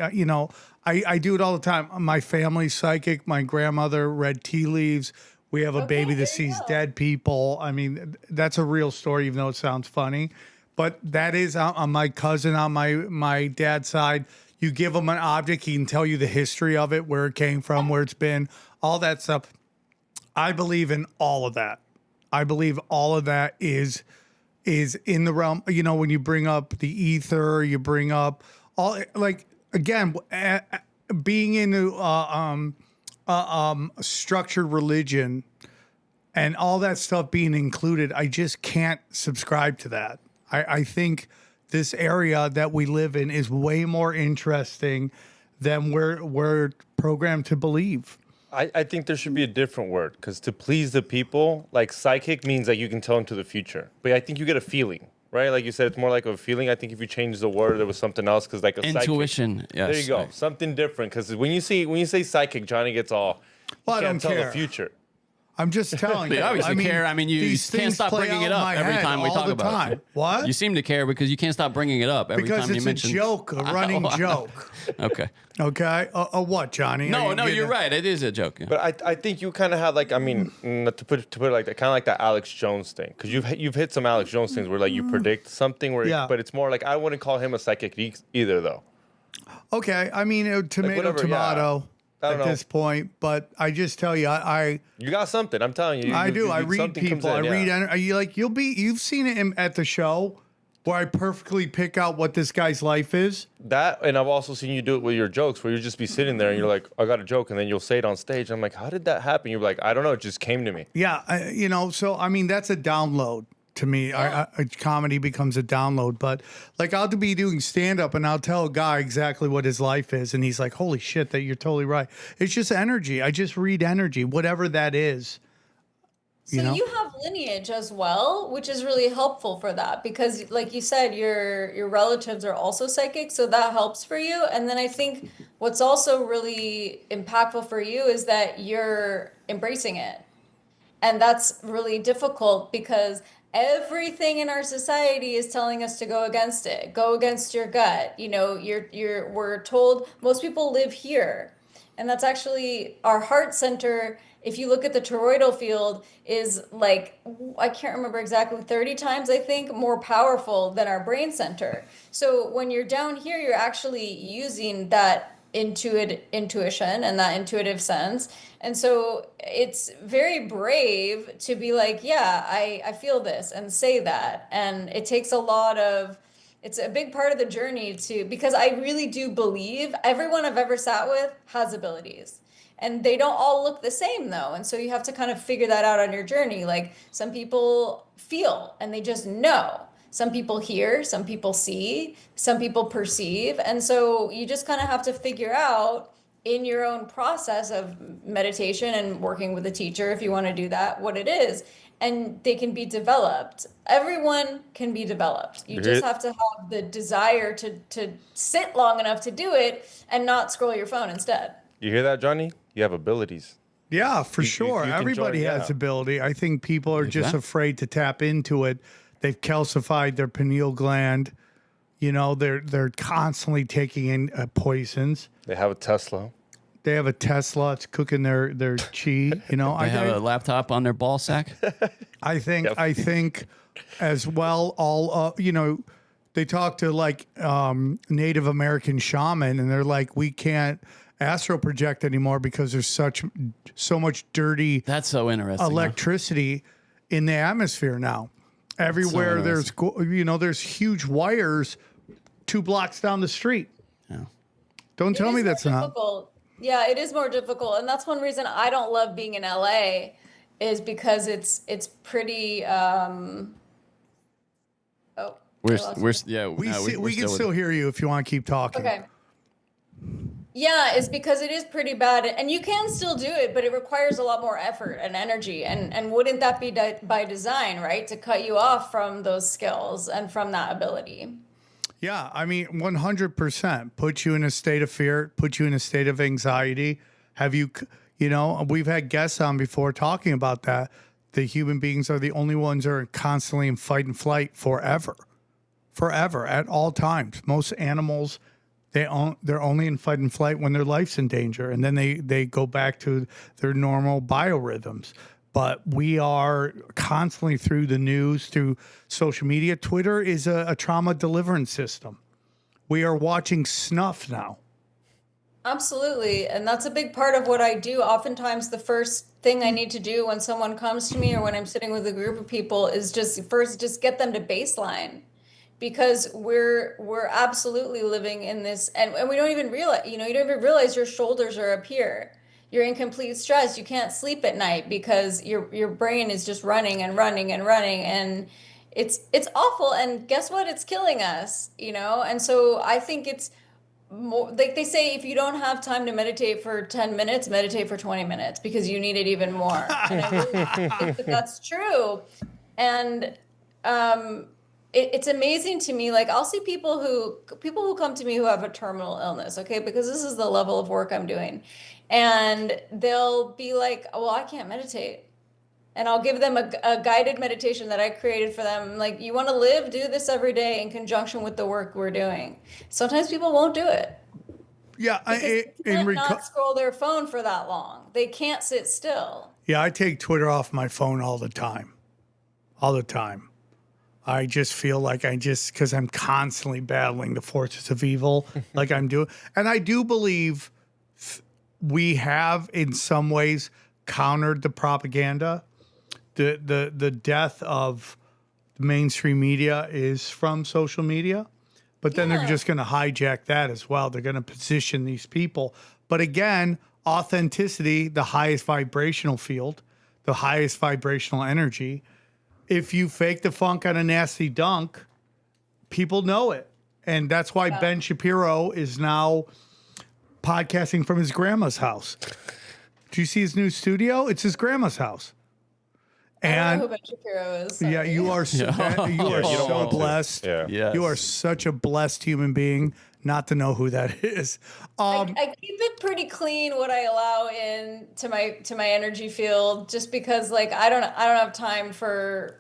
do it all the time. My family's psychic. My grandmother read tea leaves. We have a baby that sees dead people. I mean, that's a real story, even though it sounds funny. But that is on my cousin on my dad's side. You give him an object, he can tell you the history of it, where it came from, where it's been, all that stuff. I believe in all of that. I believe all of that is in the realm. You know, when you bring up the ether, you bring up all, like, again, being into structured religion and all that stuff being included, I just can't subscribe to that. I think this area that we live in is way more interesting than we're programmed to believe. I think there should be a different word, because to please the people, like psychic means that you can tell into the future. But I think you get a feeling, right? Like you said, it's more like a feeling. I think if you change the word, there was something else, because like a intuition. Psychic, yes, there you go, something different. Because when you say psychic, Johnny gets all. Well, I can't don't tell care. the future. I'm just telling But you. you obviously care. I mean, you these can't things stop play bringing out it in up my every head time we all talk the about time. it. What? You seem to care because you can't stop bringing it up every Because time you it's mention. a joke, a running joke. Okay. Okay. What, Johnny? No, Are you you're getting- right. It is a joke. Yeah. But I think you kind of have like, I mean, to put it like that, kind of like that Alex Jones thing, because you've hit some Alex Jones things where like you predict something where, Yeah. but it's more like I wouldn't call him a psychic either though. Okay. I mean, tomato, whatever, tomato I don't at know. this point. But I just tell you, You got something. I'm telling you. I do. I read something comes people. in, I read. yeah. You've seen it at the show where I perfectly pick out what this guy's life is. That, and I've also seen you do it with your jokes, where you just be sitting there and you're like, I got a joke, and then you'll say it on stage. I'm like, how did that happen? You're like, I don't know, it just came to me. Yeah. So I mean, that's a download to me. Comedy becomes a download. But like, I'll be doing stand up and I'll tell a guy exactly what his life is, and he's like, "Holy shit, that you're totally right." It's just energy. I just read energy, whatever that is. So you have lineage as well, which is really helpful for that because, like you said, your relatives are also psychic, so that helps for you. And then I think what's also really impactful for you is that you're embracing it, and that's really difficult because everything in our society is telling us to go against it, go against your gut. We're told most people live here, and that's actually our heart center. If you look at the toroidal field, is like, I can't remember exactly, 30 times, I think, more powerful than our brain center. So when you're down here, you're actually using that intuition and that intuitive sense. And so it's very brave to be like, yeah, I feel this and say that. And it takes it's a big part of the journey because I really do believe everyone I've ever sat with has abilities. And they don't all look the same though. And so you have to kind of figure that out on your journey. Like some people feel and they just know. Some people hear, some people see, some people perceive. And so you just kind of have to figure out in your own process of meditation and working with a teacher, if you want to do that, what it is. And they can be developed. Everyone can be developed. You just have to have the desire to sit long enough to do it and not scroll your phone instead. You hear that, Johnny? You have abilities. Yeah, for sure. you can Everybody join, has yeah. ability. I think people are just Exactly. afraid to tap into it. They've calcified their pineal gland. They're constantly taking in poisons. They have a Tesla. They have a Tesla. It's cooking their chi. They have a laptop on their ball sack. I think Yep. I think as well. They talk to like Native American shaman, and they're like, we can't astral project anymore because there's so much dirty That's so interesting. electricity in the atmosphere now. Everywhere there's huge wires 2 blocks down the street. Yeah. Don't tell It me is that's more not. difficult. Yeah, it is more difficult, and that's one reason I don't love being in LA, is because it's pretty. Oh, We're I lost we're you. yeah. We no, see, we're we can with still hear you if you want to keep talking. Okay. Yeah, it's because it is pretty bad, and you can still do it, but it requires a lot more effort and energy. And wouldn't that be by design, right? To cut you off from those skills and from that ability. Yeah, I mean, 100% put you in a state of fear, put you in a state of anxiety. Have you, we've had guests on before talking about that. The human beings are the only ones that are constantly in fight and flight forever at all times. Most animals, they're only in fight and flight when their life's in danger, and then they go back to their normal biorhythms. But we are constantly through the news, through social media. Twitter is a trauma deliverance system. We are watching snuff now. Absolutely. And that's a big part of what I do. Oftentimes, the first thing I need to do when someone comes to me or when I'm sitting with a group of people is just get them to baseline. Because we're absolutely living in this, and we don't even realize, you don't even realize your shoulders are up here. You're in complete stress. You can't sleep at night because your brain is just running and running and running, and it's awful. And guess what? It's killing us, And so I think it's more like they say, if you don't have time to meditate for 10 minutes, meditate for 20 minutes because you need it even more. And I really think that's true. And it's amazing to me. Like I'll see people who come to me who have a terminal illness, okay, because this is the level of work I'm doing. And they'll be like, well, I can't meditate. and I'll give them a guided meditation that I created for them. Like, you want to live, do this every day in conjunction with the work we're doing. Sometimes people won't do it. Yeah, because they can't not scroll their phone for that long. They can't sit still. Yeah, I take Twitter off my phone all the time. All the time. I just feel like because I'm constantly battling the forces of evil, like I'm doing. And I do believe we have, in some ways, countered the propaganda. The death of the mainstream media is from social media, but then they're just going to hijack that as well. They're going to position these people. But again, authenticity, the highest vibrational field, the highest vibrational energy. If you fake the funk on a nasty dunk, people know it. And that's why Ben Shapiro is now podcasting from his grandma's house. Do you see his new studio? It's his grandma's house. And I don't know who Ben Shapiro is. Sorry. Yeah, you are so blessed. Yeah. You are such a blessed human being not to know who that is. I keep it pretty clean what I allow in to my energy field, just because like I don't have time for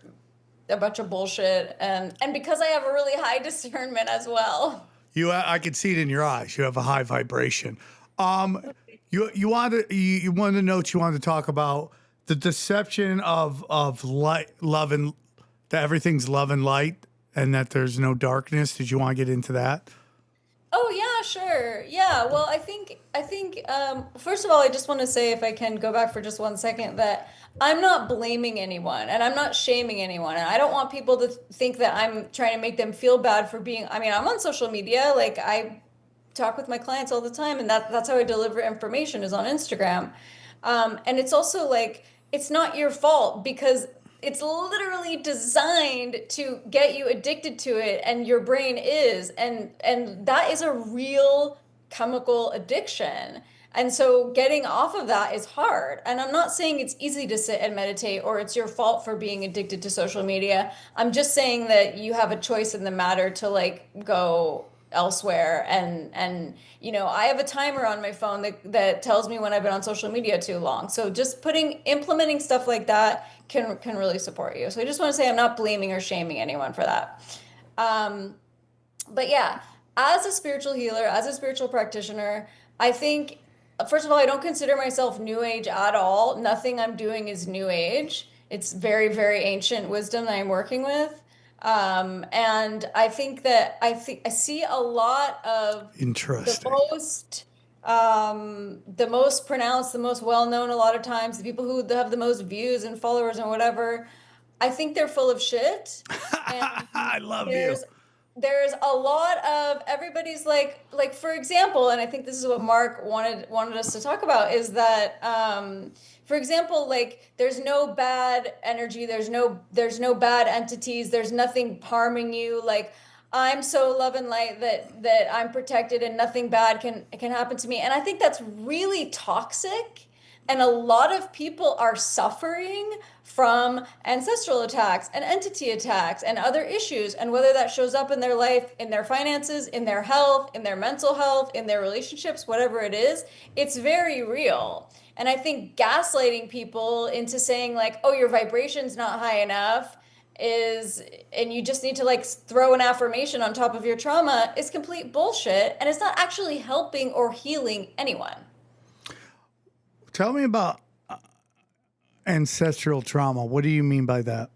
a bunch of bullshit, and because I have a really high discernment as well. I can see it in your eyes. You have a high vibration. One of the notes you wanted to talk about, the deception of light, love, and that everything's love and light, and that there's no darkness. Did you want to get into that? Oh yeah, sure. Yeah. Well, I think first of all, I just want to say, if I can go back for just 1 second, that I'm not blaming anyone and I'm not shaming anyone. And I don't want people to think that I'm trying to make them feel bad for being, I mean, I'm on social media. Like, I talk with my clients all the time, and that's how I deliver information, is on Instagram. And it's also like, it's not your fault, because it's literally designed to get you addicted to it, and your brain is, and that is a real chemical addiction. And so getting off of that is hard. And I'm not saying it's easy to sit and meditate, or it's your fault for being addicted to social media. I'm just saying that you have a choice in the matter to like go elsewhere. And I have a timer on my phone that tells me when I've been on social media too long. So just implementing stuff like that can really support you. So I just want to say I'm not blaming or shaming anyone for that. But yeah, as a spiritual healer, as a spiritual practitioner, I think, first of all, I don't consider myself new age at all. Nothing I'm doing is new age. It's very, very ancient wisdom that I'm working with. And I think that I see a lot of interesting, the most pronounced, the most well-known, a lot of times, the people who have the most views and followers and whatever, I think they're full of shit. And I love you. There's a lot of, everybody's like, for example, and I think this is what Mark wanted us to talk about, is that, for example, like, there's no bad energy, there's no bad entities, there's nothing harming you. Like, I'm so love and light that I'm protected and nothing bad can happen to me. And I think that's really toxic. And a lot of people are suffering from ancestral attacks and entity attacks and other issues. And whether that shows up in their life, in their finances, in their health, in their mental health, in their relationships, whatever it is, it's very real. And I think gaslighting people into saying like, oh, your vibration's not high enough and you just need to like throw an affirmation on top of your trauma is complete bullshit. And it's not actually helping or healing anyone. Tell me about ancestral trauma. What do you mean by that?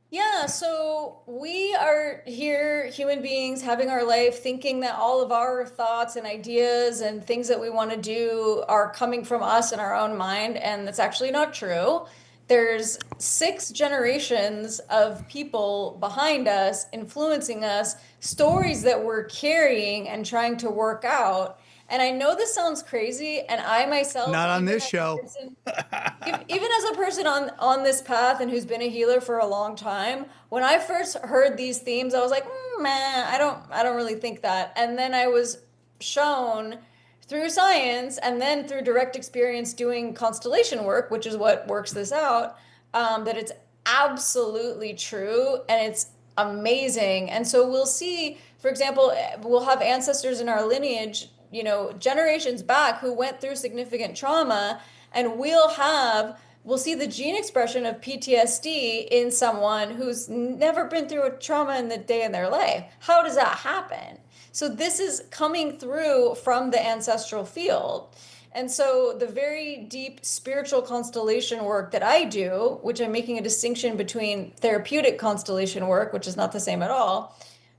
Yeah, so we are here, human beings, having our life, thinking that all of our thoughts and ideas and things that we want to do are coming from us in our own mind, and that's actually not true. There's 6 generations of people behind us, influencing us, stories that we're carrying and trying to work out. And I know this sounds crazy, and I myself, not on this show, even as a person on this path and who's been a healer for a long time, when I first heard these themes, I was like, man, I don't really think that. And then I was shown through science and then through direct experience doing constellation work, which is what works this out, that it's absolutely true and it's amazing. And so we'll see, for example, we'll have ancestors in our lineage, generations back who went through significant trauma, and we'll have we'll see the gene expression of PTSD in someone who's never been through a trauma in the day in their life. How does that happen? So this is coming through from the ancestral field. And so the very deep spiritual constellation work that I do, which I'm making a distinction between therapeutic constellation work, which is not the same at all,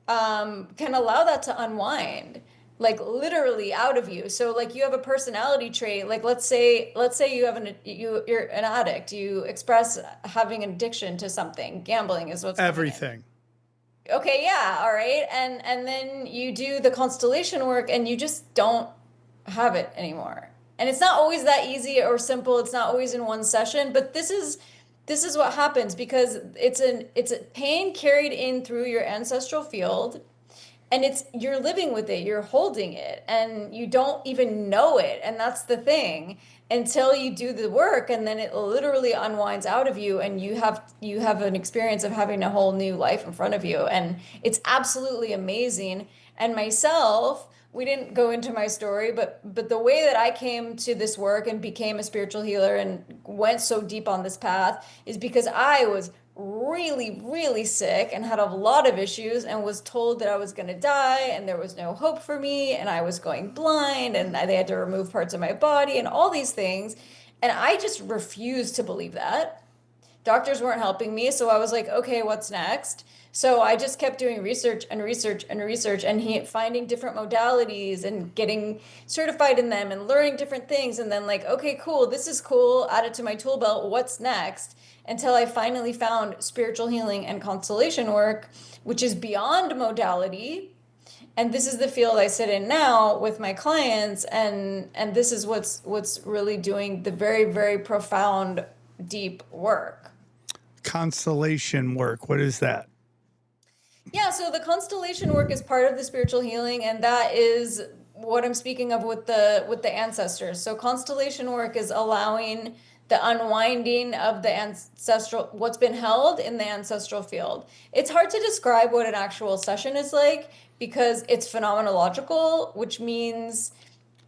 can allow that to unwind, like literally out of you. So like you have a personality trait, like let's say you have you're an addict, you express having an addiction to something. Gambling is what's everything. Okay, yeah, all right. And then you do the constellation work and you just don't have it anymore. And it's not always that easy or simple. It's not always in one session, but this is what happens because it's a pain carried in through your ancestral field, and you're living with it, you're holding it, and you don't even know it. And that's the thing until you do the work, and then it literally unwinds out of you, and you have an experience of having a whole new life in front of you, and it's absolutely amazing. And myself, we didn't go into my story, but the way that I came to this work and became a spiritual healer and went so deep on this path is because I was really, really sick and had a lot of issues and was told that I was going to die and there was no hope for me and I was going blind and they had to remove parts of my body and all these things. And I just refused to believe that. Doctors weren't helping me, so I was like, okay, what's next? So I just kept doing research and finding different modalities and getting certified in them and learning different things. And then like, okay, cool, this is cool, add it to my tool belt, what's next? Until I finally found spiritual healing and constellation work, which is beyond modality. And this is the field I sit in now with my clients. And this is what's really doing the very, very profound, deep work. Constellation work, what is that? Yeah, so the constellation work is part of the spiritual healing, and that is what I'm speaking of with the ancestors. So constellation work is allowing the unwinding of the ancestral, what's been held in the ancestral field. It's hard to describe what an actual session is like because it's phenomenological, which means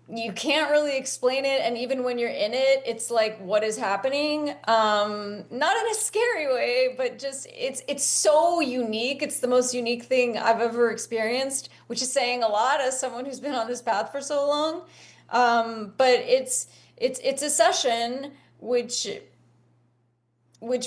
you can't really explain it, and even when you're in it, it's like, what is happening? Not in a scary way, but just it's so unique. It's the most unique thing I've ever experienced, which is saying a lot as someone who's been on this path for so long. But it's a session which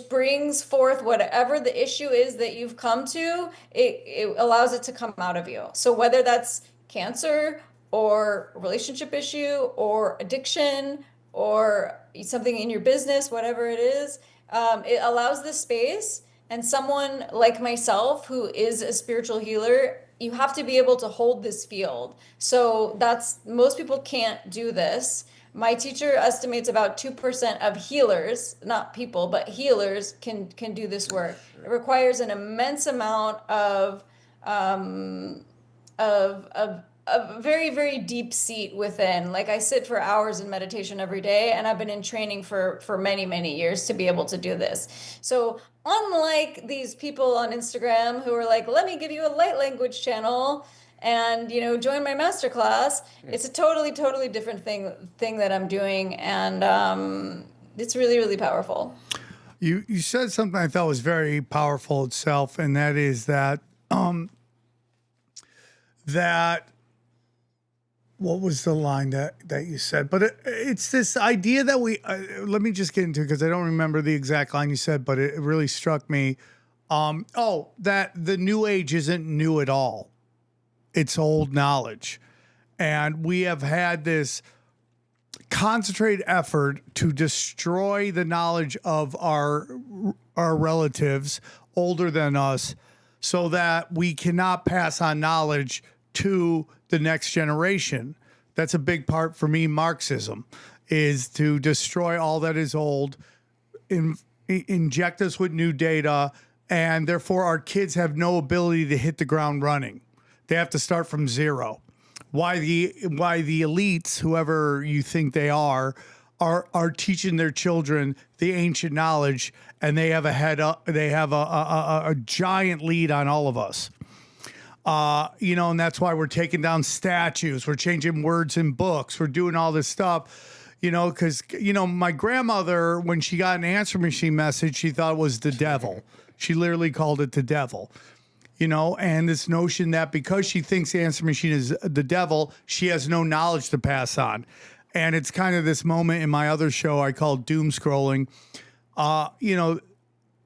brings forth whatever the issue is that you've come to. It allows it to come out of you. So whether that's cancer or relationship issue or addiction or something in your business, whatever it is, it allows this space. And someone like myself who is a spiritual healer, you have to be able to hold this field. So most people can't do this. My teacher estimates about 2% of healers, not people, but healers can do this work. It requires an immense amount of a very, very deep seat within. Like I sit for hours in meditation every day, and I've been in training for many, many years to be able to do this. So unlike these people on Instagram who are like, let me give you a light language channel and, join my masterclass, it's a totally, totally different thing that I'm doing. And it's really, really powerful. You said something I thought was very powerful itself, and that is that what was the line that you said? But it's this idea that let me just get into it because I don't remember the exact line you said, but it really struck me. That the new age isn't new at all. It's old knowledge. And we have had this concentrated effort to destroy the knowledge of our relatives older than us so that we cannot pass on knowledge to the next generation. That's a big part for me. Marxism is to destroy all that is old, inject us with new data, and therefore our kids have no ability to hit the ground running. They have to start from zero. Why the elites, whoever you think they are teaching their children the ancient knowledge, and they have a giant lead on all of us. And that's why we're taking down statues. We're changing words in books. We're doing all this stuff, You know, because, you know, my grandmother, when she got an answer machine message, she thought it was the devil. She literally called it the devil. You know, and this notion that because she thinks the answer machine is the devil, she has no knowledge to pass on. And it's kind of this moment in my other show I call doom scrolling. You know,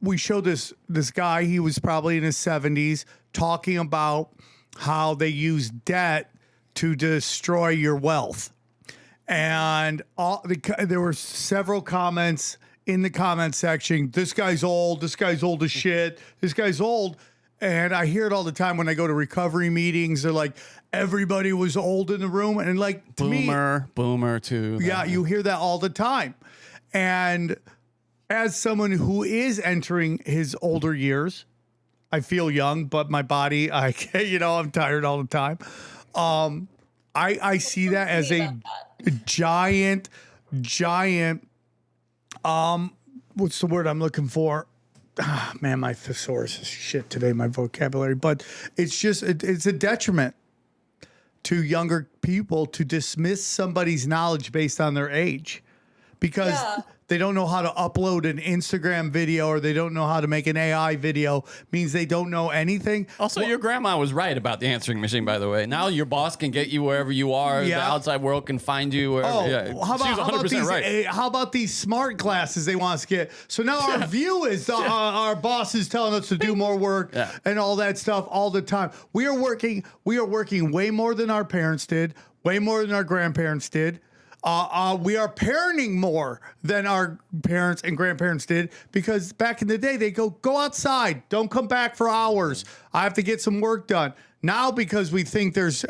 we showed this guy, he was probably in his 70s, talking about how they use debt to destroy your wealth. And there were several comments in the comment section. This guy's old. This guy's old as shit. This guy's old. And I hear it all the time when I go to recovery meetings. They're like, everybody was old in the room. And like, to me, boomer too. Yeah, you hear that all the time. And as someone who is entering his older years, I feel young, but my body, I'm tired all the time. I see that as a giant, what's the word I'm looking for? Man, my thesaurus is shit today, my vocabulary. But it's just, it's a detriment to younger people to dismiss somebody's knowledge based on their age. Because they don't know how to upload an Instagram video or they don't know how to make an AI video, means they don't know anything. Also, your grandma was right about the answering machine, by the way. Now your boss can get you wherever you are. Yeah. The outside world can find you wherever. How about these smart glasses they want us to get? So now our view is our boss is telling us to do more work and all that stuff all the time. We are working way more than our parents did, way more than our grandparents did. We are parenting more than our parents and grandparents did, because back in the day, they go outside. Don't come back for hours. I have to get some work done. Now, because we think there's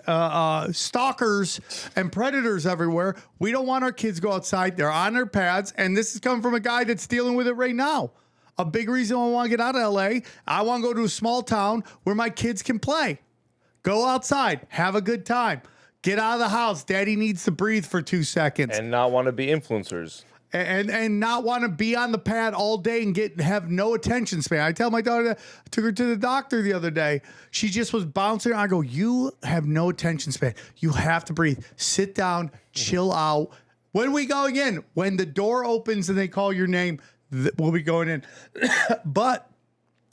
stalkers and predators everywhere, we don't want our kids to go outside. They're on their pads. And this is coming from a guy that's dealing with it right now. A big reason I want to get out of LA. I want to go to a small town where my kids can play. Go outside. Have a good time. Get out of the house. Daddy needs to breathe for 2 seconds. And not want to be influencers. And not want to be on the pad all day and have no attention span. I tell my daughter that. I took her to the doctor the other day. She just was bouncing. I go, you have no attention span. You have to breathe. Sit down, chill out. When are we going in? When the door opens and they call your name, we'll be going in. But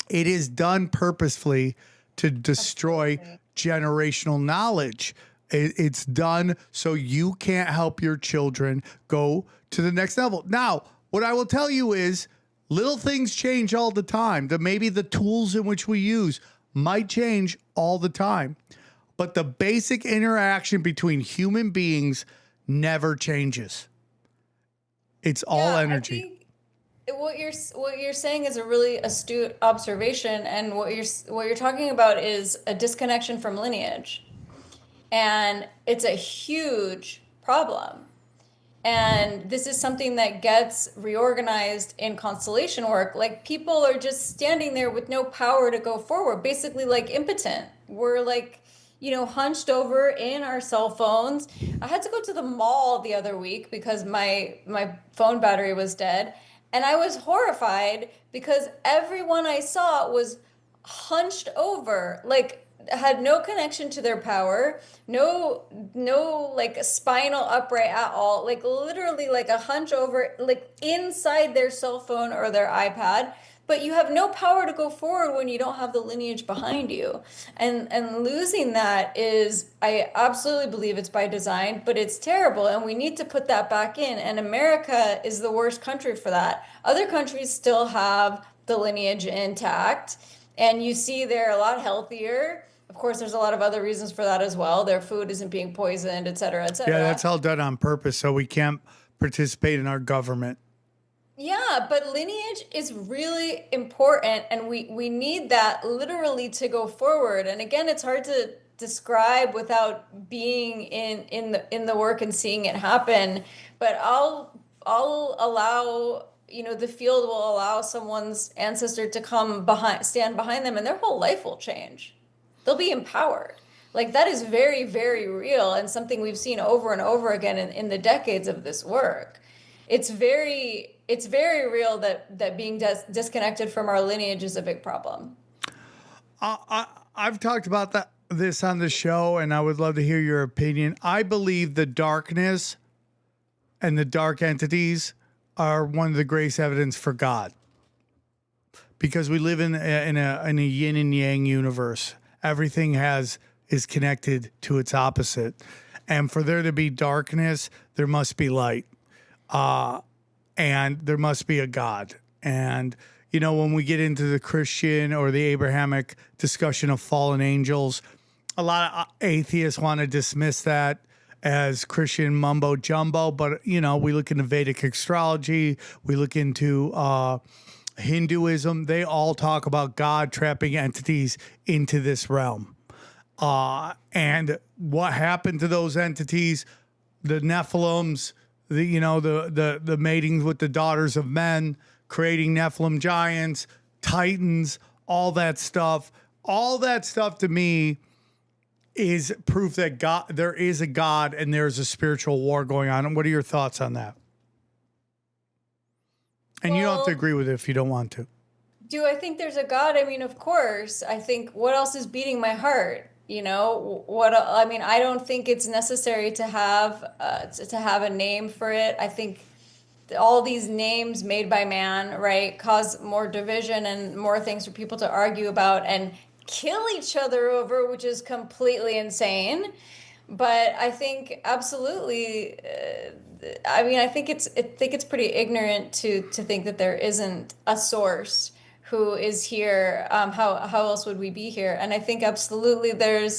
it is done purposefully to destroy generational knowledge. It's done so you can't help your children go to the next level. Now, what I will tell you is little things change all the time. That maybe the tools in which we use might change all the time. But the basic interaction between human beings never changes. It's all energy. What you're saying is a really astute observation, and what you're talking about is a disconnection from lineage. And it's a huge problem. And this is something that gets reorganized in constellation work. Like, people are just standing there with no power to go forward, basically like impotent. We're like, hunched over in our cell phones. I had to go to the mall the other week because my phone battery was dead. And I was horrified because everyone I saw was hunched over, like, had no connection to their power, no like a spinal upright at all, like literally like a hunch over, like inside their cell phone or their iPad. But you have no power to go forward when you don't have the lineage behind you. And losing that is, I absolutely believe it's by design, but it's terrible. And we need to put that back in. And America is the worst country for that. Other countries still have the lineage intact. And you see they're a lot healthier. Of course, there's a lot of other reasons for that as well. Their food isn't being poisoned, et cetera, et cetera. Yeah, that's all done on purpose, so we can't participate in our government. Yeah, but lineage is really important, and we need that literally to go forward. And again, it's hard to describe without being in the work and seeing it happen. But I'll allow, the field will allow someone's ancestor to stand behind them, and their whole life will change. They'll be empowered. Like, that is very, very real, and something we've seen over and over again in the decades of this work. It's very real that being disconnected from our lineage is a big problem. I've talked about this on the show, and I would love to hear your opinion. I believe the darkness and the dark entities are one of the greatest evidence for God, because we live in a yin and yang universe. Everything is connected to its opposite, and for there to be darkness, there must be light, and there must be a God. And when we get into the Christian or the Abrahamic discussion of fallen angels, a lot of atheists want to dismiss that as Christian mumbo jumbo, but we look into Vedic astrology, we look into Hinduism. They all talk about God trapping entities into this realm. And what happened to those entities? The Nephilims, the matings with the daughters of men, creating Nephilim giants, titans, all that stuff. All that stuff to me is proof that there is a God and there's a spiritual war going on. And what are your thoughts on that? And you don't have to agree with it if you don't want to. Do I think there's a God? I mean, of course. I think, what else is beating my heart? I don't think it's necessary to have a name for it. I think all these names made by man, right, cause more division and more things for people to argue about and kill each other over, which is completely insane. But I think absolutely, I think it's pretty ignorant to think that there isn't a source who is here. How else would we be here? And I think absolutely there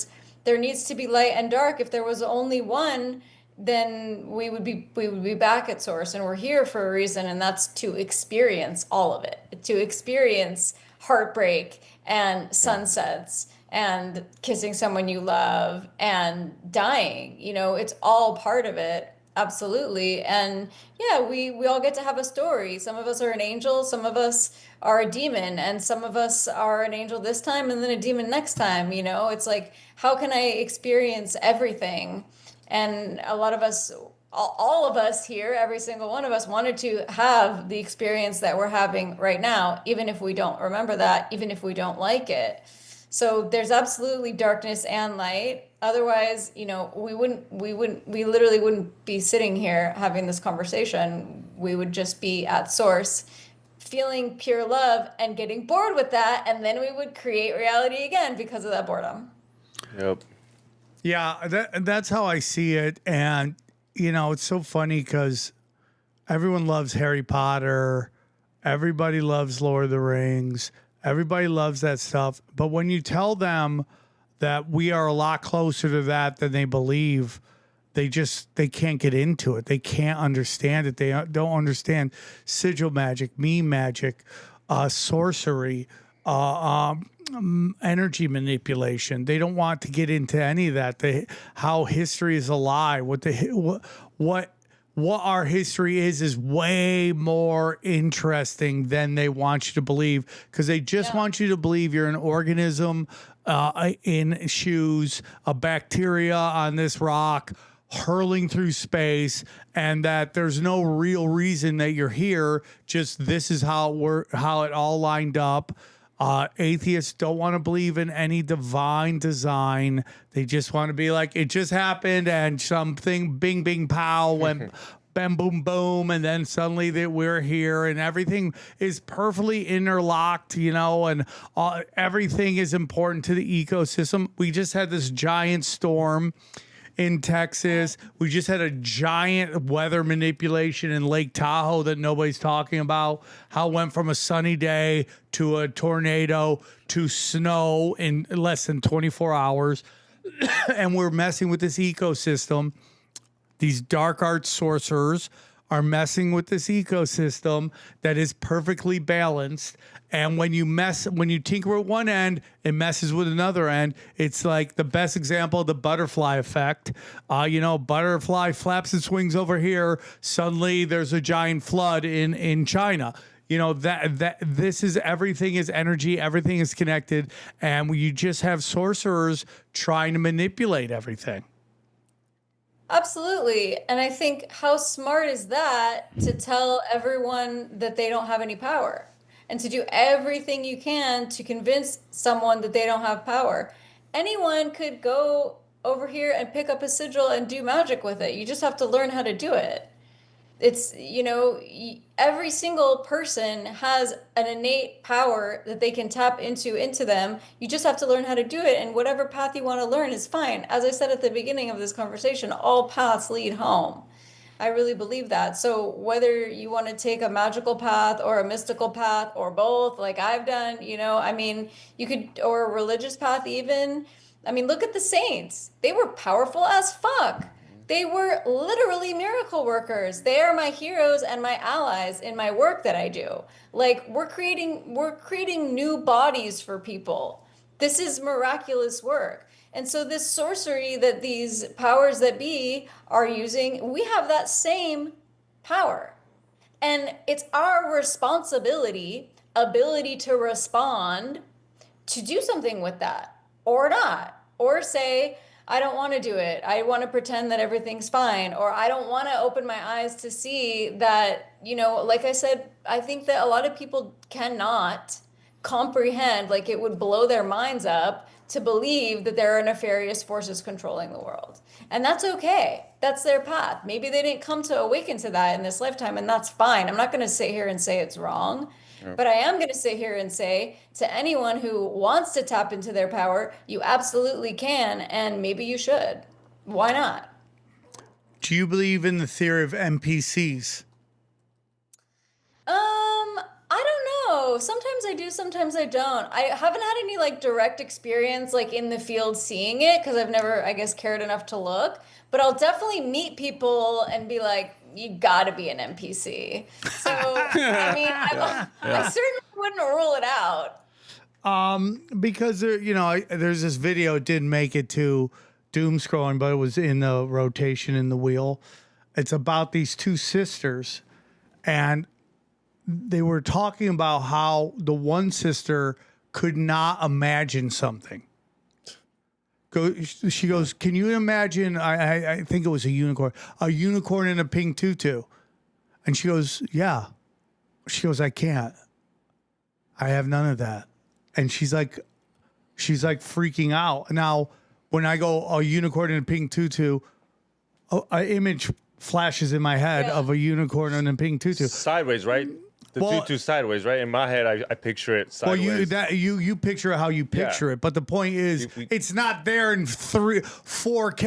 needs to be light and dark. If there was only one, then we would be back at source, and we're here for a reason, and that's to experience all of it, to experience heartbreak and sunsets and kissing someone you love and dying. It's all part of it. Absolutely. And yeah, we all get to have a story. Some of us are an angel, some of us are a demon, and some of us are an angel this time and then a demon next time. It's like, how can I experience everything? And a lot of us, all of us here, every single one of us wanted to have the experience that we're having right now, even if we don't remember that, even if we don't like it. So there's absolutely darkness and light. Otherwise, we literally wouldn't be sitting here having this conversation. We would just be at source, feeling pure love and getting bored with that. And then we would create reality again because of that boredom. Yep. Yeah, that's how I see it. And, it's so funny because everyone loves Harry Potter. Everybody loves Lord of the Rings. Everybody loves that stuff. But when you tell them that we are a lot closer to that than they believe, they can't get into it. They can't understand it. They don't understand sigil magic, meme magic, sorcery, energy manipulation. They don't want to get into any of that. How history is a lie. What our history is way more interesting than they want you to believe, because they just want you to believe you're an organism in shoes, a bacteria on this rock hurling through space, and that there's no real reason that you're here. Just this is how it all lined up. Atheists don't want to believe in any divine design. They just want to be like, it just happened and something bing, bing, pow went bam, boom, boom. And then suddenly that we're here and everything is perfectly interlocked, and everything is important to the ecosystem. We just had this giant storm in Texas. We just had a giant weather manipulation in Lake Tahoe that nobody's talking about. How it went from a sunny day to a tornado to snow in less than 24 hours. And we're messing with this ecosystem. These dark arts sorcerers are messing with this ecosystem that is perfectly balanced. And when you tinker at one end, it messes with another end. It's like the best example of the butterfly effect. Butterfly flaps its wings over here. Suddenly there's a giant flood in China. This is, everything is energy. Everything is connected. And you just have sorcerers trying to manipulate everything. Absolutely. And I think, how smart is that to tell everyone that they don't have any power, and to do everything you can to convince someone that they don't have power? Anyone could go over here and pick up a sigil and do magic with it. You just have to learn how to do it. it's, every single person has an innate power that they can tap into them. You just have to learn how to do it. And whatever path you want to learn is fine. As I said at the beginning of this conversation, all paths lead home. I really believe that. So whether you want to take a magical path or a mystical path or both, like I've done, you could, or a religious path even. Look at the saints. They were powerful as fuck. They were literally miracle workers. They are my heroes and my allies in my work that I do. Like we're creating new bodies for people. This is miraculous work. And so this sorcery that these powers that be are using, we have that same power. And it's our ability to respond, to do something with that or not, or say, I don't want to do it. I want to pretend that everything's fine, or I don't want to open my eyes to see that, like I said, I think that a lot of people cannot comprehend, like it would blow their minds up to believe that there are nefarious forces controlling the world. And that's okay. That's their path. Maybe they didn't come to awaken to that in this lifetime, and that's fine. I'm not going to sit here and say it's wrong. But I am going to sit here and say to anyone who wants to tap into their power, you absolutely can, and maybe you should. Why not? Do you believe in the theory of NPCs? I don't know. Sometimes I do, sometimes I don't. I haven't had any like direct experience like in the field seeing it because I've never, I guess, cared enough to look. But I'll definitely meet people and be like, you gotta be an NPC. So, I certainly wouldn't rule it out. Because there's this video, it didn't make it to doom scrolling, but it was in the rotation in the wheel. It's about these two sisters, and they were talking about how the one sister could not imagine something. She goes, can you imagine, I think it was a unicorn in a pink tutu? And she goes, yeah. She goes, I can't. I have none of that. And she's like freaking out. Now, when I go, a unicorn in a pink tutu, an image flashes in my head of a unicorn in a pink tutu. Sideways, right? Tutu sideways, right? In my head, I picture it sideways. Well, you picture it how you picture it, but the point is, it's not there in 4K,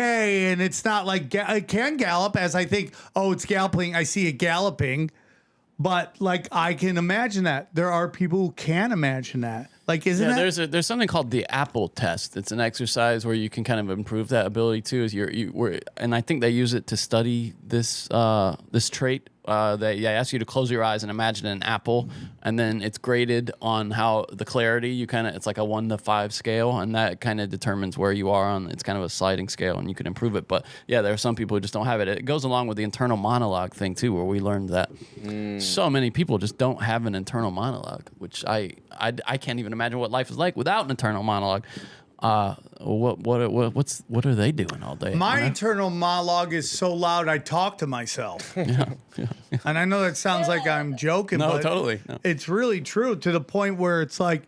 and it's not like it can gallop. As I think, it's galloping. I see it galloping, but like I can imagine that. There are people who can imagine that. Like, isn't that? There's something called the Apple test. It's an exercise where you can kind of improve that ability too. And I think they use it to study this trait. They ask you to close your eyes and imagine an apple, and then it's graded on how the clarity. It's like a 1 to 5 scale, and that kind of determines where you are on. It's kind of a sliding scale, and you can improve it. But yeah, there are some people who just don't have it. It goes along with the internal monologue thing too, where we learned that so many people just don't have an internal monologue, which I can't even imagine what life is like without an internal monologue. What are they doing all day? My internal monologue is so loud I talk to myself. Yeah. And I know that sounds like I'm joking, but totally. No. It's really true, to the point where it's like,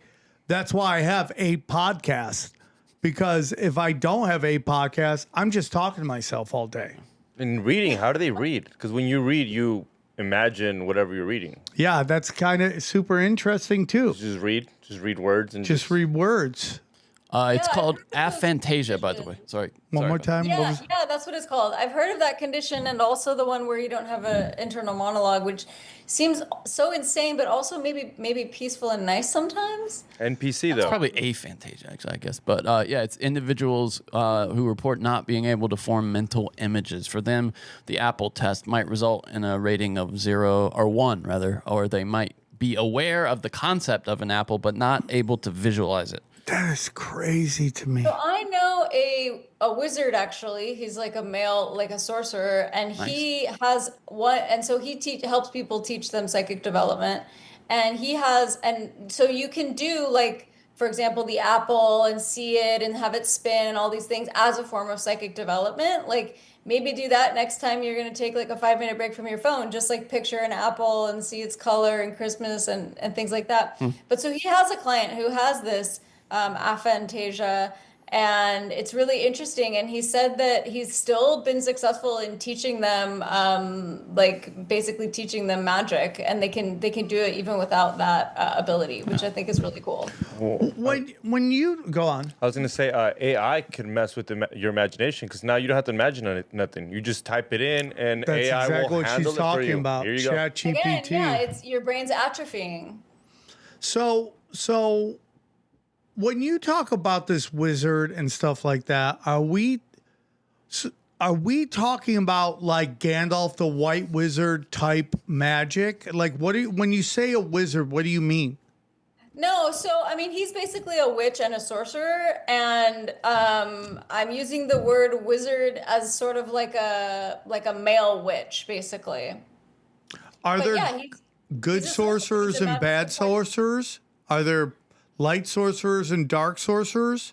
that's why I have 8 podcasts, because if I don't have 8 podcasts, I'm just talking to myself all day. And reading, how do they read? Because when you read, you imagine whatever you're reading. Yeah, that's kind of super interesting too. Just read words and just read words. It's called aphantasia, by the way. Sorry. One more time. Yeah, that's what it's called. I've heard of that condition, and also the one where you don't have an internal monologue, which seems so insane, but also maybe peaceful and nice sometimes. NPC though. It's probably aphantasia, actually, I guess. But it's individuals who report not being able to form mental images. For them, the Apple test might result in a rating of 0 or 1, rather, or they might be aware of the concept of an apple, but not able to visualize it. That is crazy to me. So I know a wizard, actually. He's like a male, like a sorcerer, and he has one, and so he helps people, teach them psychic development. And so you can do, like, for example, the apple and see it and have it spin and all these things as a form of psychic development. Like, maybe do that next time you're going to take like a 5-minute break from your phone. Just like picture an apple and see its color and Christmas and things like that. But so he has a client who has this aphantasia, And it's really interesting. And he said that he's still been successful in teaching them, like basically teaching them magic, and they can do it even without that ability, which I think is really cool. When you go on, I was going to say AI can mess with your imagination, because now you don't have to imagine nothing. You just type it in, and that's AI exactly will what handle she's it for talking you. about. Here you go. Chat Again, GPT. yeah, it's your brain's atrophying. So when you talk about this wizard and stuff like that, are we talking about like Gandalf the White Wizard type magic? Like, when you say a wizard, what do you mean? No, so I mean, he's basically a witch and a sorcerer, and I'm using the word wizard as sort of like a male witch, basically. Are But there yeah, good he's a sorcerer. He's sorcerers a and bad magical part. sorcerers? Are there light sorcerers and dark sorcerers?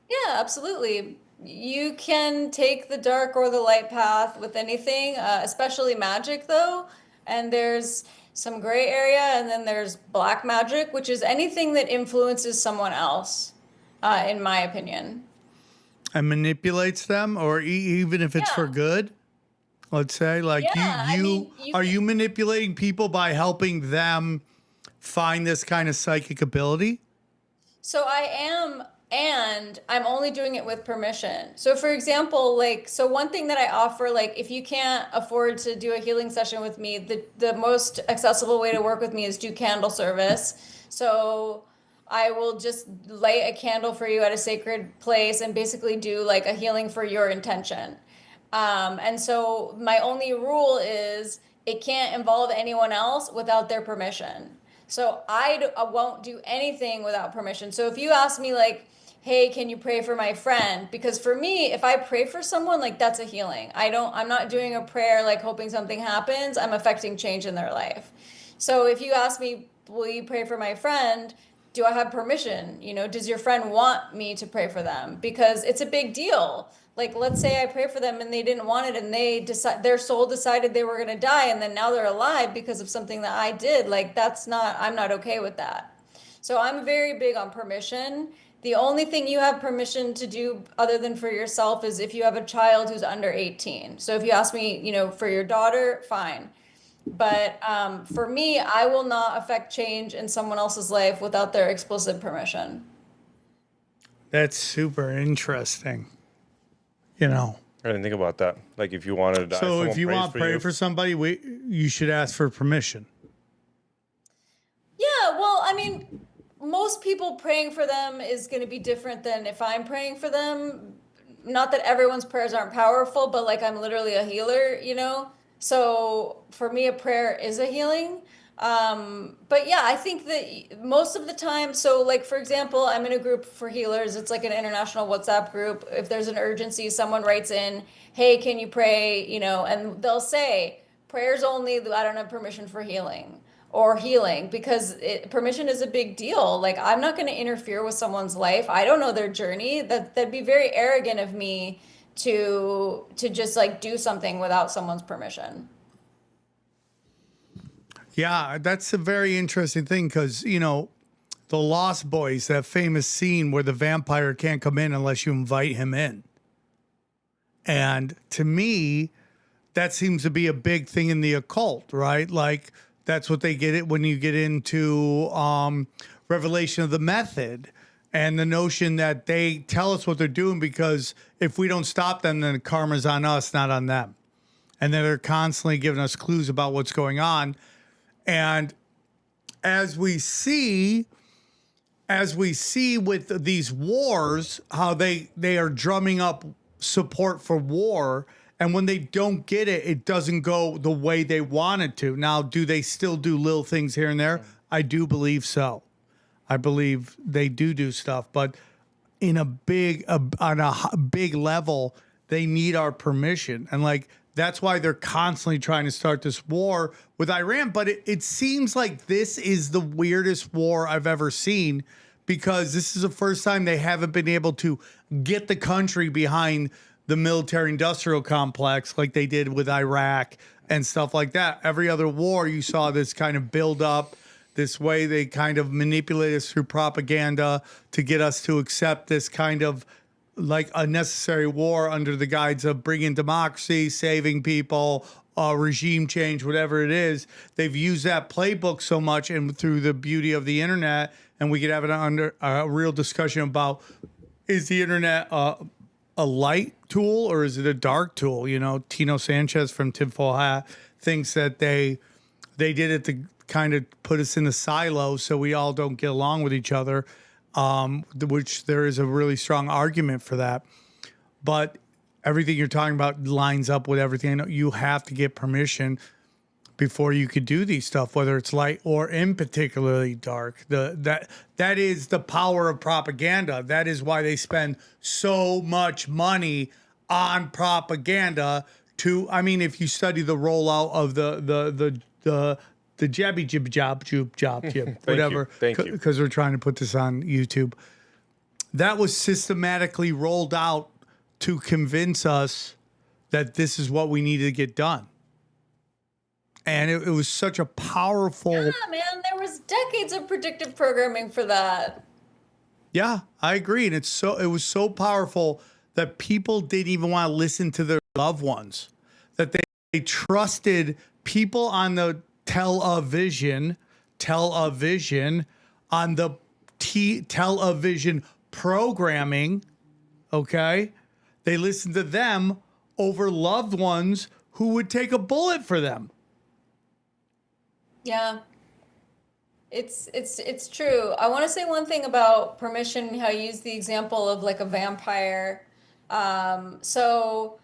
Yeah, absolutely. You can take the dark or the light path with anything, especially magic, though. And there's some gray area, and then there's black magic, which is anything that influences someone else, in my opinion. And manipulates them, or even if it's for Yeah. good? Let's say, like, Yeah, I mean, you are can. you manipulating people by helping them find this kind of psychic ability? So I am, and I'm only doing it with permission. So for example, like, so one thing that I offer, like, if you can't afford to do a healing session with me, the most accessible way to work with me is do candle service. So I will just light a candle for you at a sacred place and basically do like a healing for your intention. And so my only rule is it can't involve anyone else without their permission. So I won't do anything without permission. So if you ask me like, hey, can you pray for my friend? Because for me, if I pray for someone, like that's a healing. I'm not doing a prayer like hoping something happens. I'm affecting change in their life. So if you ask me, will you pray for my friend? Do I have permission? You know, does your friend want me to pray for them? Because it's a big deal. Like, let's say I pray for them and they didn't want it, and their soul decided they were going to die, and then now they're alive because of something that I did. Like, I'm not okay with that. So I'm very big on permission. The only thing you have permission to do other than for yourself is if you have a child who's under 18. So if you ask me, you know, for your daughter, fine. But for me, I will not affect change in someone else's life without their explicit permission. That's super interesting. You know. I didn't think about that. Like, if you wanted to die, So someone if you prays want to pray you. for somebody, you should ask for permission. Yeah, well, I mean, most people praying for them is going to be different than if I'm praying for them. Not that everyone's prayers aren't powerful, but like I'm literally a healer, you know? So for me, a prayer is a healing. But yeah, I think that most of the time, so like for example, I'm in a group for healers. It's like an international WhatsApp group. If there's an urgency, someone writes in, hey, can you pray? You know, and they'll say, prayers only, I don't have permission for healing or healing, because permission is a big deal. Like I'm not going to interfere with someone's life. I don't know their journey. That'd be very arrogant of me to just like do something without someone's permission. Yeah, that's a very interesting thing because, you know, the Lost Boys, that famous scene where the vampire can't come in unless you invite him in. And to me, that seems to be a big thing in the occult, right? Like that's what they get it when you get into revelation of the method and the notion that they tell us what they're doing because if we don't stop them, then the karma's on us, not on them. And then they're constantly giving us clues about what's going on. And as we see with these wars, how they are drumming up support for war. And when they don't get it, it doesn't go the way they want it to. Now, do they still do little things here and there? I do believe so. I believe they do stuff, but in a big level, they need our permission. And like, that's why they're constantly trying to start this war with Iran. But it seems like this is the weirdest war I've ever seen because this is the first time they haven't been able to get the country behind the military industrial complex like they did with Iraq and stuff like that. Every other war, you saw this kind of build up. This way they kind of manipulate us through propaganda to get us to accept this kind of like unnecessary war under the guise of bringing democracy, saving people, regime change, whatever it is. They've used that playbook so much, and through the beauty of the internet, and we could have a real discussion about, is the internet a light tool or is it a dark tool? You know, Tino Sanchez from Tinfoil Hat thinks that they did it to kind of put us in a silo so we all don't get along with each other, which there is a really strong argument for that. But everything you're talking about lines up with everything. You have to get permission before you could do these stuff, whether it's light or in particularly dark. That is the power of propaganda. That is why they spend so much money on propaganda. If you study the rollout of the jabby jib job whatever, Thank you. because we're trying to put this on YouTube. That was systematically rolled out to convince us that this is what we needed to get done. And it was such a powerful... Yeah, man, there was decades of predictive programming for that. Yeah, I agree. And it was so powerful that people didn't even want to listen to their loved ones, that they trusted people on the television, on the television programming, okay? They listened to them over loved ones who would take a bullet for them. Yeah. It's true. I want to say one thing about permission, how you use the example of like a vampire. So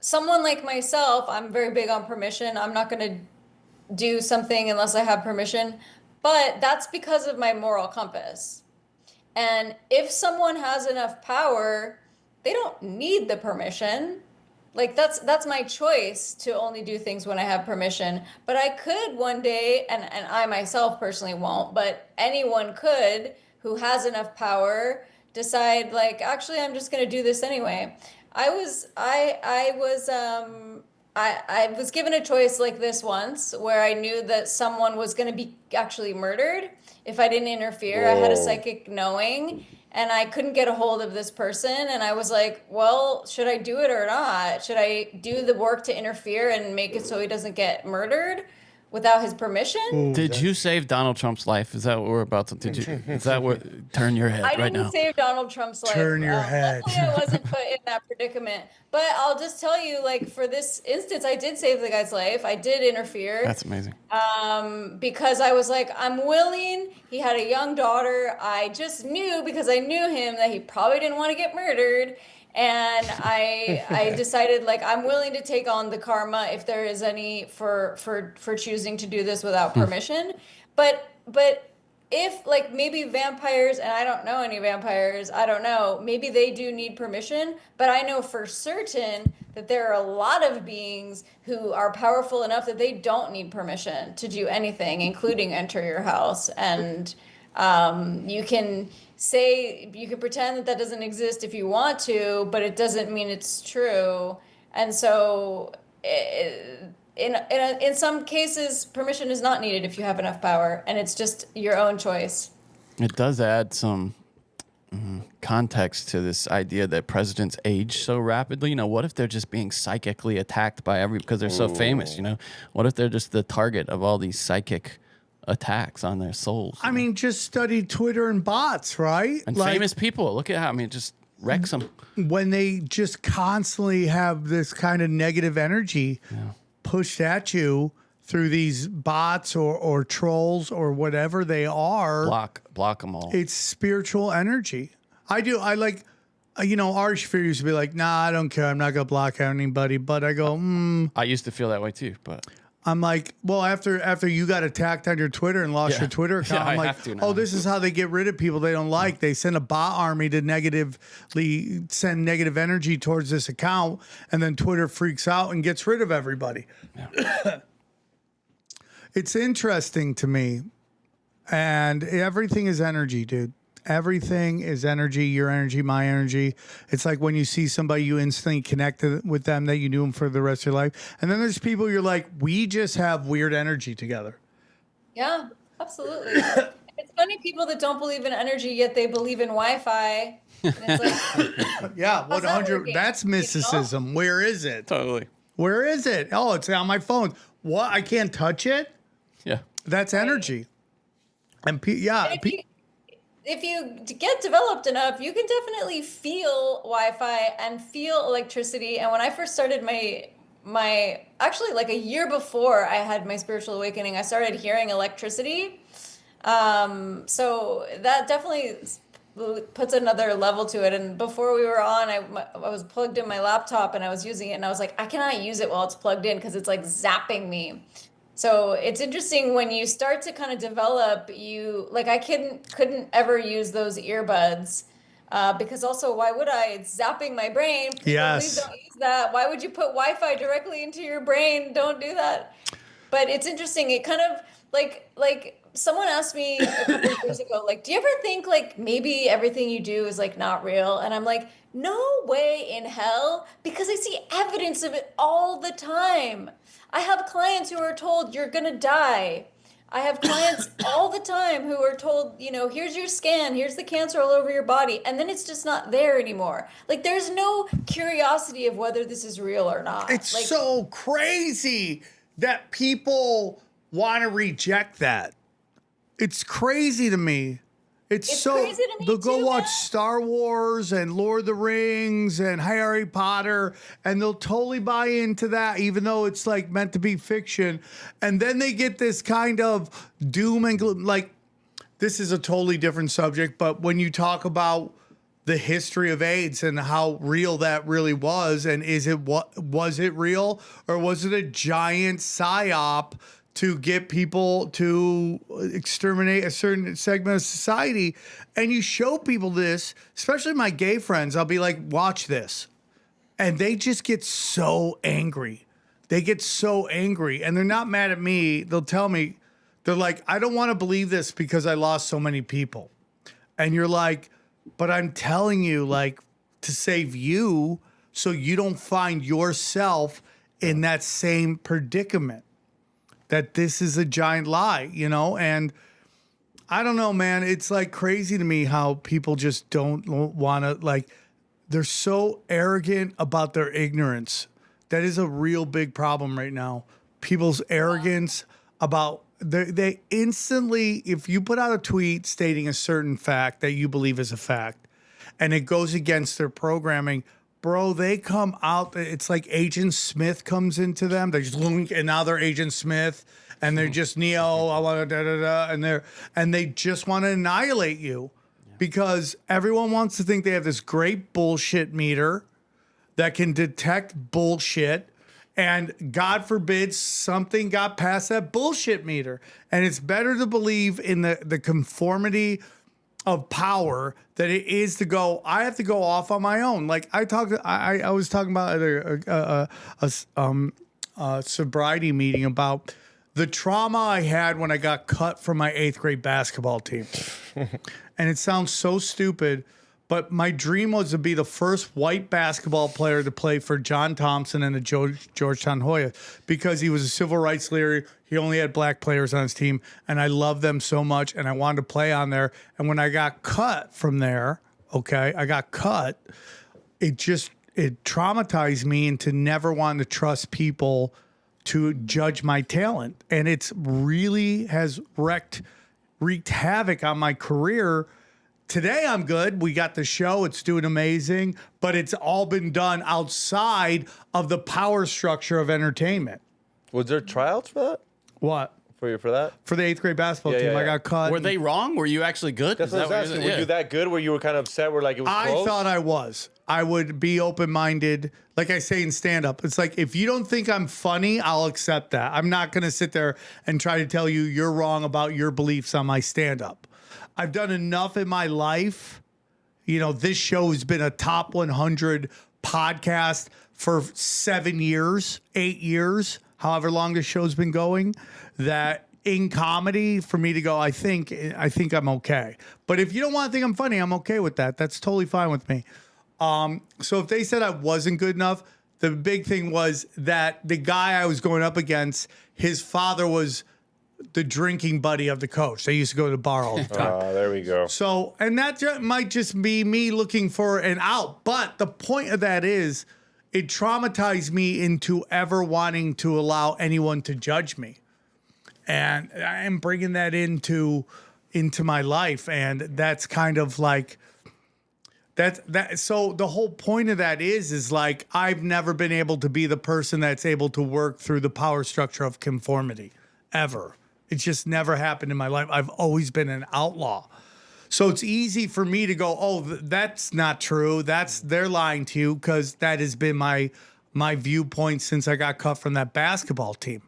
someone like myself, I'm very big on permission. I'm not going to do something unless I have permission, but that's because of my moral compass. And if someone has enough power, they don't need the permission. Like that's my choice to only do things when I have permission. But I could one day, and I myself personally won't, but anyone could who has enough power decide like, actually, I'm just going to do this anyway. I was given a choice like this once where I knew that someone was going to be actually murdered if I didn't interfere. Whoa. I had a psychic knowing. And I couldn't get a hold of this person. And I was like, well, should I do it or not? Should I do the work to interfere and make it so he doesn't get murdered without his permission? Did you save Donald Trump's life? Is that what we're about to do? Is that what? Turn your head right now. I didn't save Donald Trump's life. Turn your head. Luckily, I wasn't put in that predicament. But I'll just tell you, like, for this instance, I did save the guy's life. I did interfere. That's amazing. Because I was like, I'm willing. He had a young daughter. I just knew, because I knew him, that he probably didn't want to get murdered. And I decided, like, I'm willing to take on the karma if there is any for choosing to do this without permission. But if, like, maybe vampires, and I don't know any vampires, I don't know, maybe they do need permission, but I know for certain that there are a lot of beings who are powerful enough that they don't need permission to do anything, including enter your house. And you can pretend that doesn't exist if you want to, but it doesn't mean it's true. And so in some cases, permission is not needed if you have enough power, and it's just your own choice. It does add some context to this idea that presidents age so rapidly. You know, what if they're just being psychically attacked by because they're so famous? You know, what if they're just the target of all these psychic attacks on their souls? I mean, just study Twitter and bots, right? And famous people. Look at how, it just wrecks them. When they just constantly have this kind of negative energy pushed at you through these bots or trolls or whatever they are. Block them all. It's spiritual energy. I like, Ari Shafir used to be like, nah, I don't care. I'm not going to block anybody. But I go, I used to feel that way too, but... I'm like, well, after you got attacked on your Twitter and lost your Twitter account, I'm like, oh, this is how they get rid of people they don't like. They send a bot army to negatively send negative energy towards this account, and then Twitter freaks out and gets rid of everybody. Yeah. It's interesting to me, and everything is energy, dude. Everything is energy, your energy, my energy. It's like when you see somebody, you instantly connect with them, that you knew them for the rest of your life. And then there's people you're like, we just have weird energy together. Yeah, absolutely. It's funny, people that don't believe in energy, yet they believe in Wi-Fi. And it's like, Yeah, how's that 100. working? That's You know? mysticism. Where is it? Totally. Where is it? Oh, it's on my phone. What? I can't touch it? Yeah. That's energy. And And if you get developed enough, you can definitely feel Wi-Fi and feel electricity. And when I first started my actually like a year before I had my spiritual awakening, I started hearing electricity. So that definitely puts another level to it. And before we were on, I was plugged in my laptop and I was using it, and I was like, I cannot use it while it's plugged in because it's like zapping me. So it's interesting when you start to kind of develop, you like I couldn't ever use those earbuds because also why would I? It's zapping my brain. People, please Yes. don't use that. Why would you put Wi-Fi directly into your brain? Don't do that. But it's interesting. It kind of like someone asked me a couple of years ago, like, do you ever think like maybe everything you do is like not real? And I'm like, no way in hell, because I see evidence of it all the time. I have clients who are told you're gonna die. I have clients all the time who are told, you know, here's your scan, here's the cancer all over your body, and then it's just not there anymore. Like there's no curiosity of whether this is real or not. it's Like, so crazy that people want to reject that. It's crazy to me. It's so crazy to me they'll go too, watch man. Star Wars and Lord of the Rings and Harry Potter, and they'll totally buy into that, even though it's like meant to be fiction. And then they get this kind of doom and gloom. Like, this is a totally different subject, but when you talk about the history of AIDS and how real that really was, and was it real, or was it a giant psyop to get people to exterminate a certain segment of society? And you show people this, especially my gay friends. I'll be like, watch this. And they just get so angry. They get so angry, and they're not mad at me. They'll tell me, they're like, I don't want to believe this because I lost so many people. And you're like, but I'm telling you, like, to save you so you don't find yourself in that same predicament. That this is a giant lie, you know? And I don't know, man. It's like crazy to me how people just don't want to, like, they're so arrogant about their ignorance. That is a real big problem right now. People's arrogance about, they instantly, if you put out a tweet stating a certain fact that you believe is a fact, and it goes against their programming, bro, they come out. It's like Agent Smith comes into them. They just link, and now they're Agent Smith, and they're just Neo. I want to da da da, and they just want to annihilate you, because everyone wants to think they have this great bullshit meter that can detect bullshit, and God forbid something got past that bullshit meter, and it's better to believe in the conformity of power that it is to go, I have to go off on my own. Like I was talking about at a sobriety meeting about the trauma I had when I got cut from my 8th grade basketball team. And it sounds so stupid, but my dream was to be the first white basketball player to play for John Thompson and the Georgetown Hoya, because he was a civil rights leader. He only had black players on his team, and I loved them so much, and I wanted to play on there. And when I got cut from there, I got cut, it traumatized me into never wanting to trust people to judge my talent. And it's really has wreaked havoc on my career. Today I'm good. We got the show. It's doing amazing, but it's all been done outside of the power structure of entertainment. Was there tryouts for that? What? For that? For the 8th grade basketball team, yeah. I got cut. Were they wrong? Were you actually good? That's what I was asking. Were you that good where you were kind of upset where like it was close? I thought I was. I would be open-minded. Like I say in stand-up, it's like, if you don't think I'm funny, I'll accept that. I'm not going to sit there and try to tell you you're wrong about your beliefs on my stand-up. I've done enough in my life. You know, this show has been a top 100 podcast for 7 years, 8 years, however long the show's been going, that in comedy, for me to go, I think I'm okay. But if you don't want to think I'm funny, I'm okay with that. That's totally fine with me. So if they said I wasn't good enough, the big thing was that the guy I was going up against, his father was the drinking buddy of the coach. They used to go to the bar all the time. There we go. So, and that might just be me looking for an out. But the point of that is it traumatized me into ever wanting to allow anyone to judge me. And I am bringing that into my life. And that's kind of like, so the whole point of that is like, I've never been able to be the person that's able to work through the power structure of conformity, ever. It's just never happened in my life. I've always been an outlaw. So it's easy for me to go, oh, that's not true. They're lying to you, because that has been my viewpoint since I got cut from that basketball team,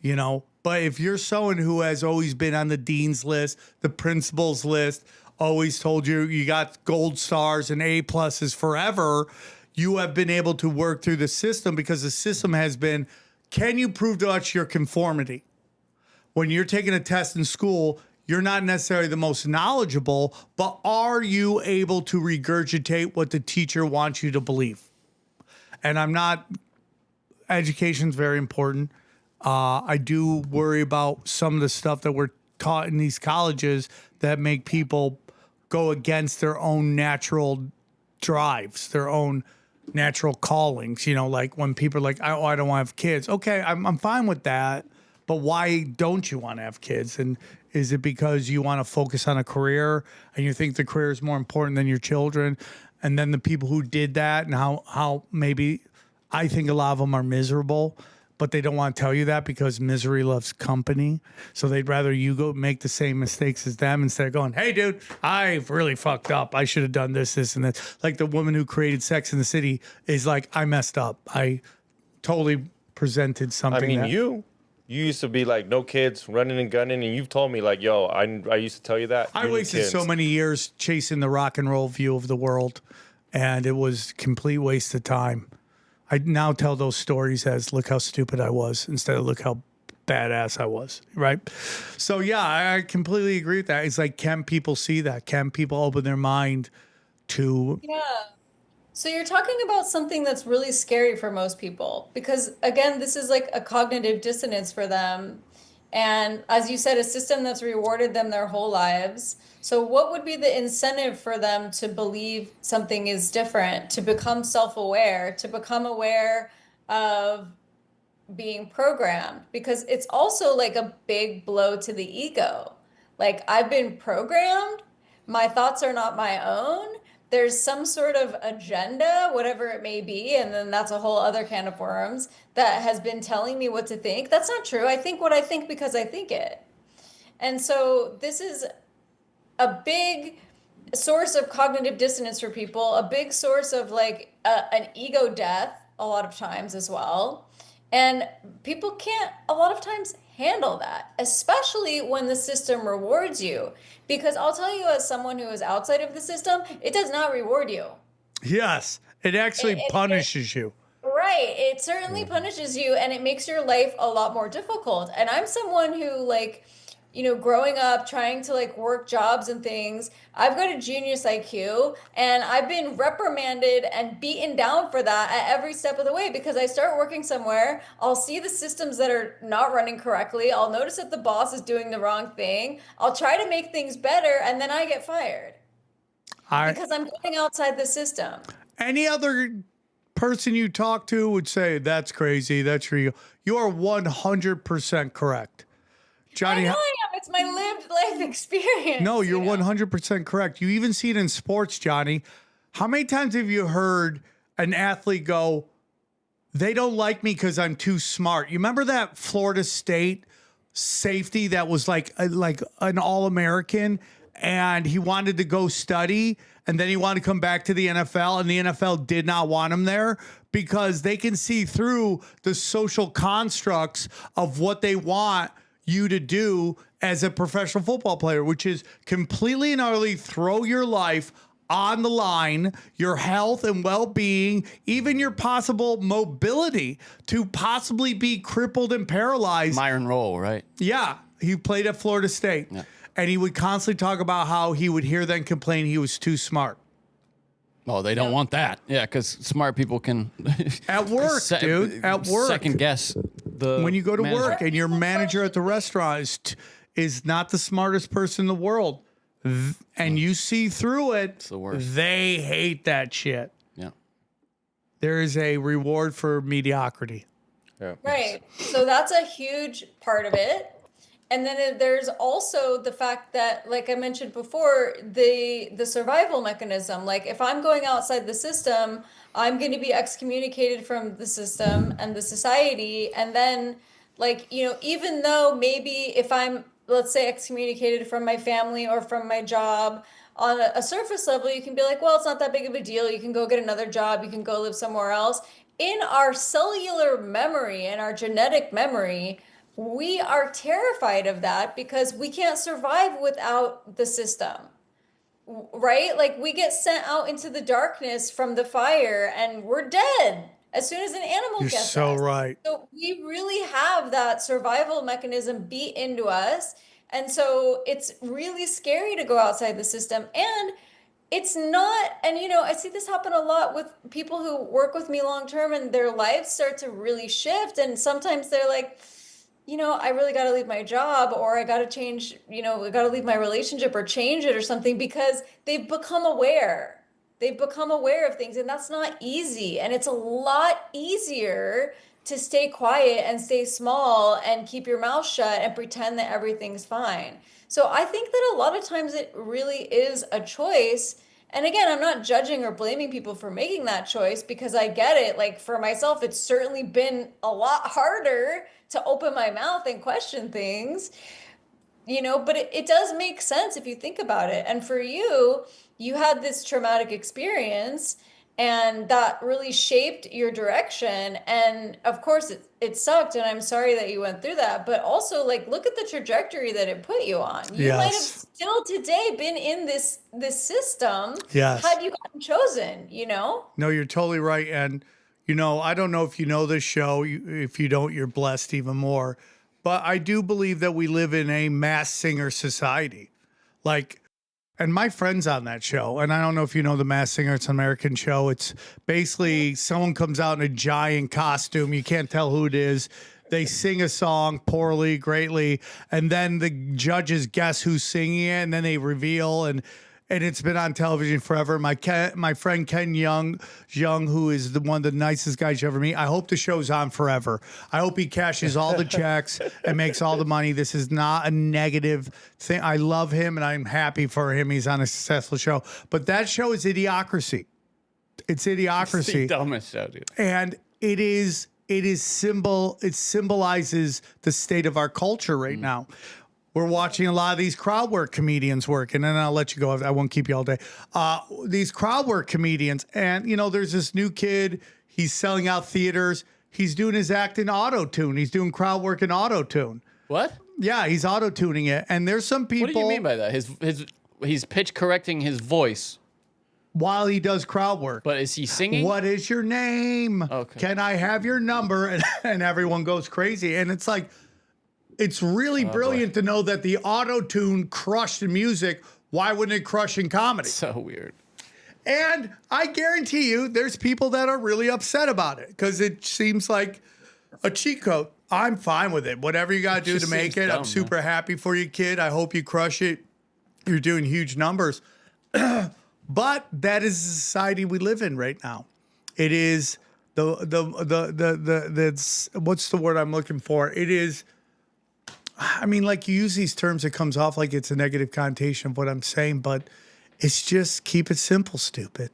you know? But if you're someone who has always been on the dean's list, the principal's list, always told you got gold stars and A pluses forever, you have been able to work through the system, because the system has been, can you prove to us your conformity? When you're taking a test in school, you're not necessarily the most knowledgeable, but are you able to regurgitate what the teacher wants you to believe? And education's very important. I do worry about some of the stuff that we're taught in these colleges that make people go against their own natural drives, their own natural callings. You know, like when people are like, oh, I don't want to have kids. Okay, I'm fine with that. But why don't you want to have kids? And is it because you want to focus on a career and you think the career is more important than your children? And then the people who did that, and how maybe I think a lot of them are miserable, but they don't want to tell you that because misery loves company. So they'd rather you go make the same mistakes as them instead of going, hey, dude, I've really fucked up. I should have done this, and that. Like the woman who created Sex in the City is like, I messed up. I totally presented something. I mean, you used to be like, no kids, running and gunning, and you've told me like, yo, I used to tell you that. I wasted so many years chasing the rock and roll view of the world, and it was a complete waste of time. I now tell those stories as look how stupid I was instead of look how badass I was, right? So yeah, I completely agree with that. It's like, can people see that? Can people open their mind to... Yeah. So you're talking about something that's really scary for most people, because again, this is like a cognitive dissonance for them. And as you said, a system that's rewarded them their whole lives. So what would be the incentive for them to believe something is different, to become self-aware, to become aware of being programmed? Because it's also like a big blow to the ego. Like, I've been programmed, my thoughts are not my own. There's some sort of agenda, whatever it may be, and then that's a whole other can of worms, that has been telling me what to think. That's not true. I think what I think because I think it. And so this is a big source of cognitive dissonance for people, a big source of like an ego death a lot of times as well. And people can't a lot of times handle that, especially when the system rewards you. Because I'll tell you, as someone who is outside of the system, it does not reward you. Yes, it actually punishes you. Right. It certainly punishes you, and it makes your life a lot more difficult. And I'm someone who, like, you know, growing up, trying to like work jobs and things, I've got a genius IQ, and I've been reprimanded and beaten down for that at every step of the way, because I start working somewhere, I'll see the systems that are not running correctly, I'll notice that the boss is doing the wrong thing, I'll try to make things better, and then I get fired. Because I'm going outside the system. Any other person you talk to would say, that's crazy, that's real. You are 100% correct. Johnny, I know I am. It's my lived life experience. No, you're 100% correct. You even see it in sports, Johnny. How many times have you heard an athlete go, they don't like me because I'm too smart? You remember that Florida State safety that was like an All-American, and he wanted to go study, and then he wanted to come back to the NFL, and the NFL did not want him there because they can see through the social constructs of what they want you to do as a professional football player, which is completely and utterly throw your life on the line, your health and well-being, even your possible mobility to possibly be crippled and paralyzed. Myron Rolle, right? Yeah, he played at Florida State. Yeah. And he would constantly talk about how he would hear them complain he was too smart. Oh, they don't want that. Yeah, because smart people can At work, dude. At work. second guess the When you go to manager. work and your manager at the restaurant is not the smartest person in the world, and you see through it, It's the worst. they hate that shit. Yeah. There is a reward for mediocrity. Yeah. Right. So that's a huge part of it. And then there's also the fact that, like I mentioned before, the survival mechanism. Like if I'm going outside the system, I'm going to be excommunicated from the system and the society. And then, like, you know, even though maybe if I'm, let's say, excommunicated from my family or from my job, on a surface level, you can be like, well, it's not that big of a deal. You can go get another job. You can go live somewhere else. In our cellular memory and our genetic memory, we are terrified of that because we can't survive without the system, right? Like we get sent out into the darkness from the fire and we're dead as soon as an animal You're gets so us. right. So we really have that survival mechanism beat into us. And so it's really scary to go outside the system. And it's not, and you know, I see this happen a lot with people who work with me long term and their lives start to really shift. And sometimes they're like, you know, I really got to leave my job or I got to change, you know, I got to leave my relationship or change it or something because they've become aware. They've become aware of things and that's not easy. And it's a lot easier to stay quiet and stay small and keep your mouth shut and pretend that everything's fine. So I think that a lot of times it really is a choice. And again, I'm not judging or blaming people for making that choice because I get it. Like for myself, it's certainly been a lot harder to open my mouth and question things, you know, but it does make sense if you think about it. And for you, you had this traumatic experience and that really shaped your direction. And of course it sucked. And I'm sorry that you went through that, but also like, look at the trajectory that it put you on. You might have still today been in this system had you gotten chosen, you know? No, you're totally right. And, you know, I don't know if you know this show. If you don't, you're blessed even more. But I do believe that we live in a mass singer society. Like, and my friend's on that show. And I don't know if you know The Masked Singer. It's an American show. It's basically someone comes out in a giant costume. You can't tell who it is. They sing a song poorly, greatly. And then the judges guess who's singing it. And then they reveal. And it's been on television forever. My friend Ken Young, who is one of the nicest guys you ever meet. I hope the show's on forever. I hope he cashes all the checks and makes all the money. This is not a negative thing. I love him and I'm happy for him. He's on a successful show. But that show is Idiocracy. It's Idiocracy. It's the dumbest show, dude. And it symbolizes the state of our culture right now. We're watching a lot of these crowd work comedians work, and then I'll let you go. I won't keep you all day. These crowd work comedians, and, you know, there's this new kid. He's selling out theaters. He's doing his act in auto-tune. He's doing crowd work in auto-tune. What? Yeah, he's auto-tuning it. And there's some people... What do you mean by that? He's pitch correcting his voice. While he does crowd work. But is he singing? What is your name? Okay. Can I have your number? And everyone goes crazy. And it's like... It's really brilliant to know that the auto-tune crushed in music. Why wouldn't it crush in comedy? So weird. And I guarantee you there's people that are really upset about it because it seems like a cheat code. I'm fine with it. Whatever you got to do to make it. I'm super happy for you, kid. I hope you crush it. You're doing huge numbers. But that is the society we live in right now. It is what's the word I'm looking for? It is... I mean, like, you use these terms, it comes off like it's a negative connotation of what I'm saying, but it's just keep it simple, stupid.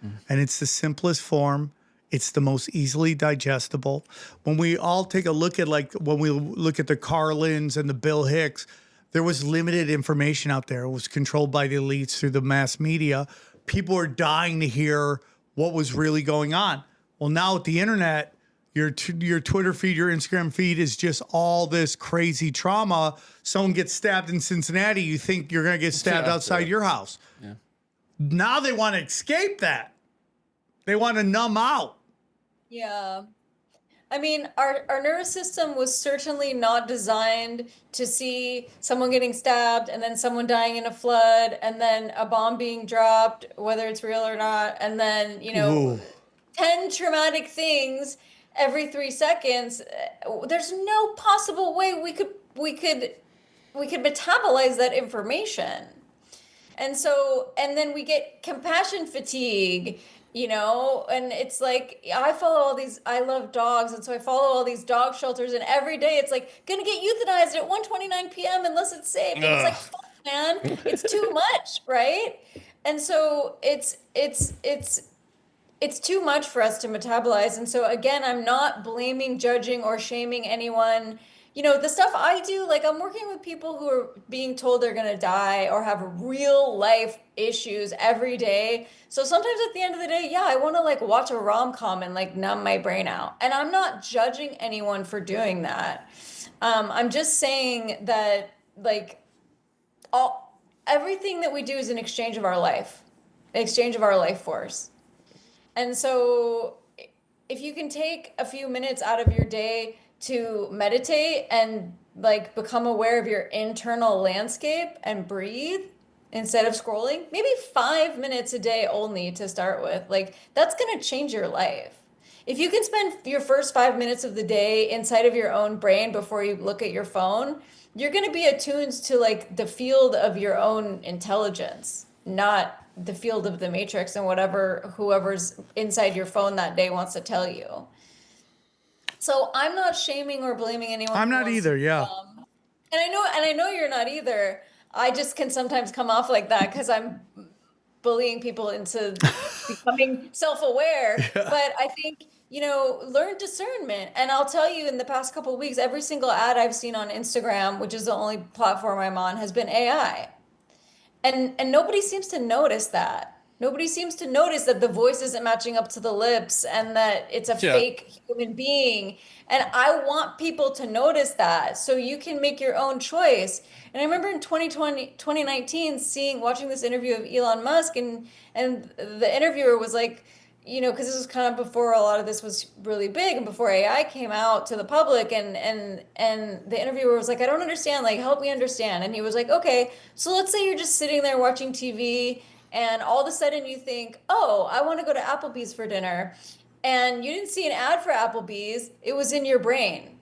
Mm-hmm. And it's the simplest form. It's the most easily digestible. When we all take a look at, like, when we look at the Carlins and the Bill Hicks, there was limited information out there. It was controlled by the elites through the mass media. People are dying to hear what was really going on. Well, now with the internet, your Twitter feed, your Instagram feed is just all this crazy trauma. Someone gets stabbed in Cincinnati, you think you're going to get stabbed outside your house. Yeah. Now they want to escape that. They want to numb out. Yeah. I mean, our nervous system was certainly not designed to see someone getting stabbed and then someone dying in a flood and then a bomb being dropped, whether it's real or not, and then, you know, Ooh. 10 traumatic things every 3 seconds. There's no possible way we could metabolize that information. And so, and then we get compassion fatigue, you know, and it's like I follow all these, I love dogs, and so I follow all these dog shelters, and every day it's like gonna get euthanized at 1:29 p.m. unless it's safe. And it's like, fuck, man, it's too much, right? And so it's too much for us to metabolize. And so again, I'm not blaming, judging, or shaming anyone. You know, the stuff I do, like I'm working with people who are being told they're going to die or have real life issues every day. So sometimes at the end of the day, yeah, I want to like watch a rom-com and like numb my brain out. And I'm not judging anyone for doing that. I'm just saying that like everything that we do is an exchange of our life, an exchange of our life force. And so if you can take a few minutes out of your day to meditate and like become aware of your internal landscape and breathe instead of scrolling, maybe 5 minutes a day only to start with, like that's going to change your life. If you can spend your first 5 minutes of the day inside of your own brain before you look at your phone, you're going to be attuned to like the field of your own intelligence, not the field of the matrix and whoever's inside your phone that day wants to tell you. So I'm not shaming or blaming anyone. I'm not either. Yeah. And I know you're not either. I just can sometimes come off like that because I'm bullying people into becoming self-aware. Yeah. But I think, you know, learn discernment. And I'll tell you, in the past couple of weeks, every single ad I've seen on Instagram, which is the only platform I'm on, has been AI. And nobody seems to notice that. Nobody seems to notice that the voice isn't matching up to the lips and that it's a fake human being. And I want people to notice that so you can make your own choice. And I remember in 2019, watching this interview of Elon Musk, and the interviewer was like, you know, because this was kind of before a lot of this was really big and before AI came out to the public, and the interviewer was like, I don't understand, like help me understand. And he was like, okay, so let's say you're just sitting there watching TV and all of a sudden you think, oh, I want to go to Applebee's for dinner, and you didn't see an ad for Applebee's, it was in your brain.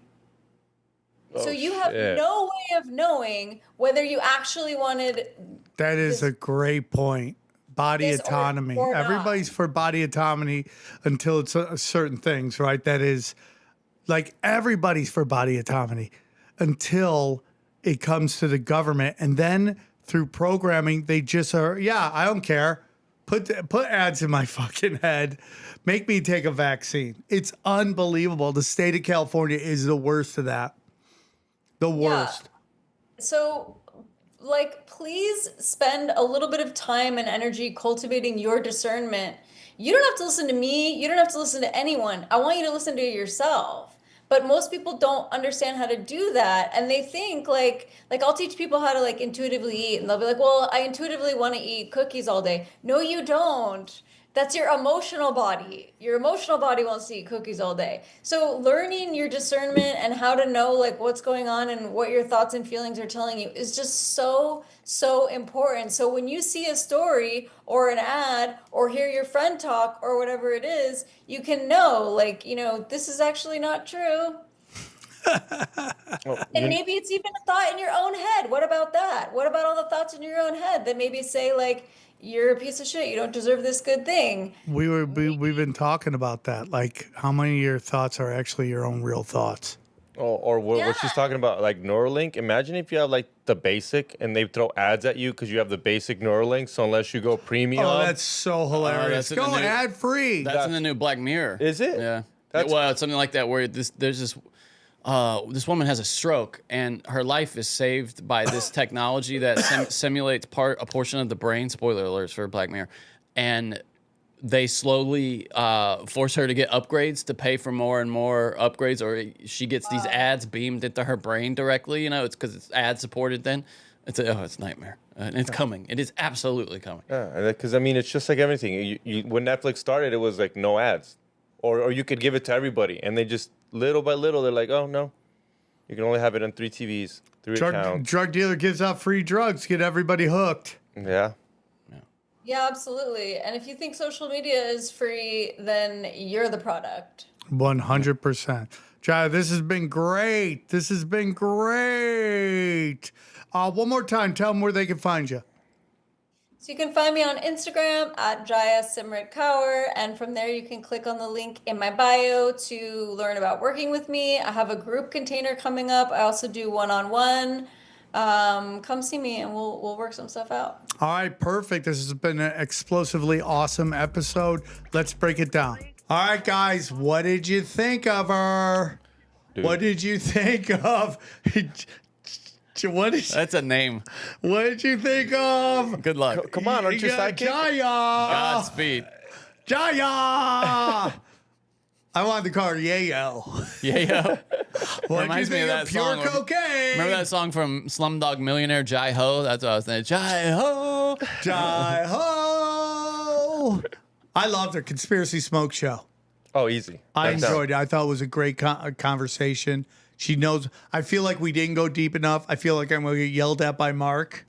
So you have no way of knowing whether you actually wanted. That is a great point. Body autonomy. Or everybody's for body autonomy until it's certain things, right? That is like everybody's for body autonomy until it comes to the government. And then through programming, they just are, yeah, I don't care. Put ads in my fucking head. Make me take a vaccine. It's unbelievable. The state of California is the worst of that. The worst. Yeah. So, like, please spend a little bit of time and energy cultivating your discernment. You don't have to listen to me. You don't have to listen to anyone. I want you to listen to yourself. But most people don't understand how to do that. And they think like I'll teach people how to like intuitively eat. And they'll be like, well, I intuitively want to eat cookies all day. No, you don't. That's your emotional body. Your emotional body wants to eat cookies all day. So learning your discernment and how to know like what's going on and what your thoughts and feelings are telling you is just so, so important. So when you see a story or an ad or hear your friend talk or whatever it is, you can know like, you know, this is actually not true. And maybe it's even a thought in your own head. What about that? What about all the thoughts in your own head that maybe say like, you're a piece of shit, you don't deserve this good thing? We've been talking about that. Like how many of your thoughts are actually your own real thoughts? Or what she's talking about, like Neuralink. Imagine if you have like the basic and they throw ads at you because you have the basic Neuralink. So unless you go premium. Oh, that's so hilarious. Go ad free. That's in the new Black Mirror. Is it? Yeah. Well, it's something like that where there's this woman has a stroke and her life is saved by this technology that simulates a portion of the brain. Spoiler alerts for Black Mirror. And they slowly force her to get upgrades to pay for more and more upgrades, or she gets these ads beamed into her brain directly. You know, it's because it's ad supported then. It's a nightmare. And it's coming. It is absolutely coming. Yeah, because I mean, it's just like everything. When Netflix started, it was like no ads. or you could give it to everybody, and they just little by little they're like, oh no, you can only have it on 3 TVs, 3 accounts. Drug dealer gives out free drugs, get everybody hooked. Yeah. Yeah, absolutely. And if you think social media is free, then you're the product. 100%. Jaya, this has been great. This has been great. One more time, tell them where they can find you. So you can find me on Instagram at Jaya Simrit Kaur, and from there you can click on the link in my bio to learn about working with me. I have a group container coming up. I also do one-on-one. Come see me and we'll work some stuff out. All right, perfect. This has been an explosively awesome episode. Let's break it down. All right, guys, what did you think of her? Dude. What did you think of? That's a name. What did you think of? Good luck. Come on, aren't you psychic? Jaya! Godspeed. Jaya! I wanted to call her Yayo. Yeah. What Reminds did you me think of that pure song. cocaine? Remember that song from Slumdog Millionaire, Jai Ho? That's what I was thinking. Jai Ho. Jai Ho! I loved her Conspiracy Smoke Show. Oh, easy. I Hands down. enjoyed it. I thought it was a great conversation. She knows. I feel like we didn't go deep enough. I feel like I'm going to get yelled at by Mark.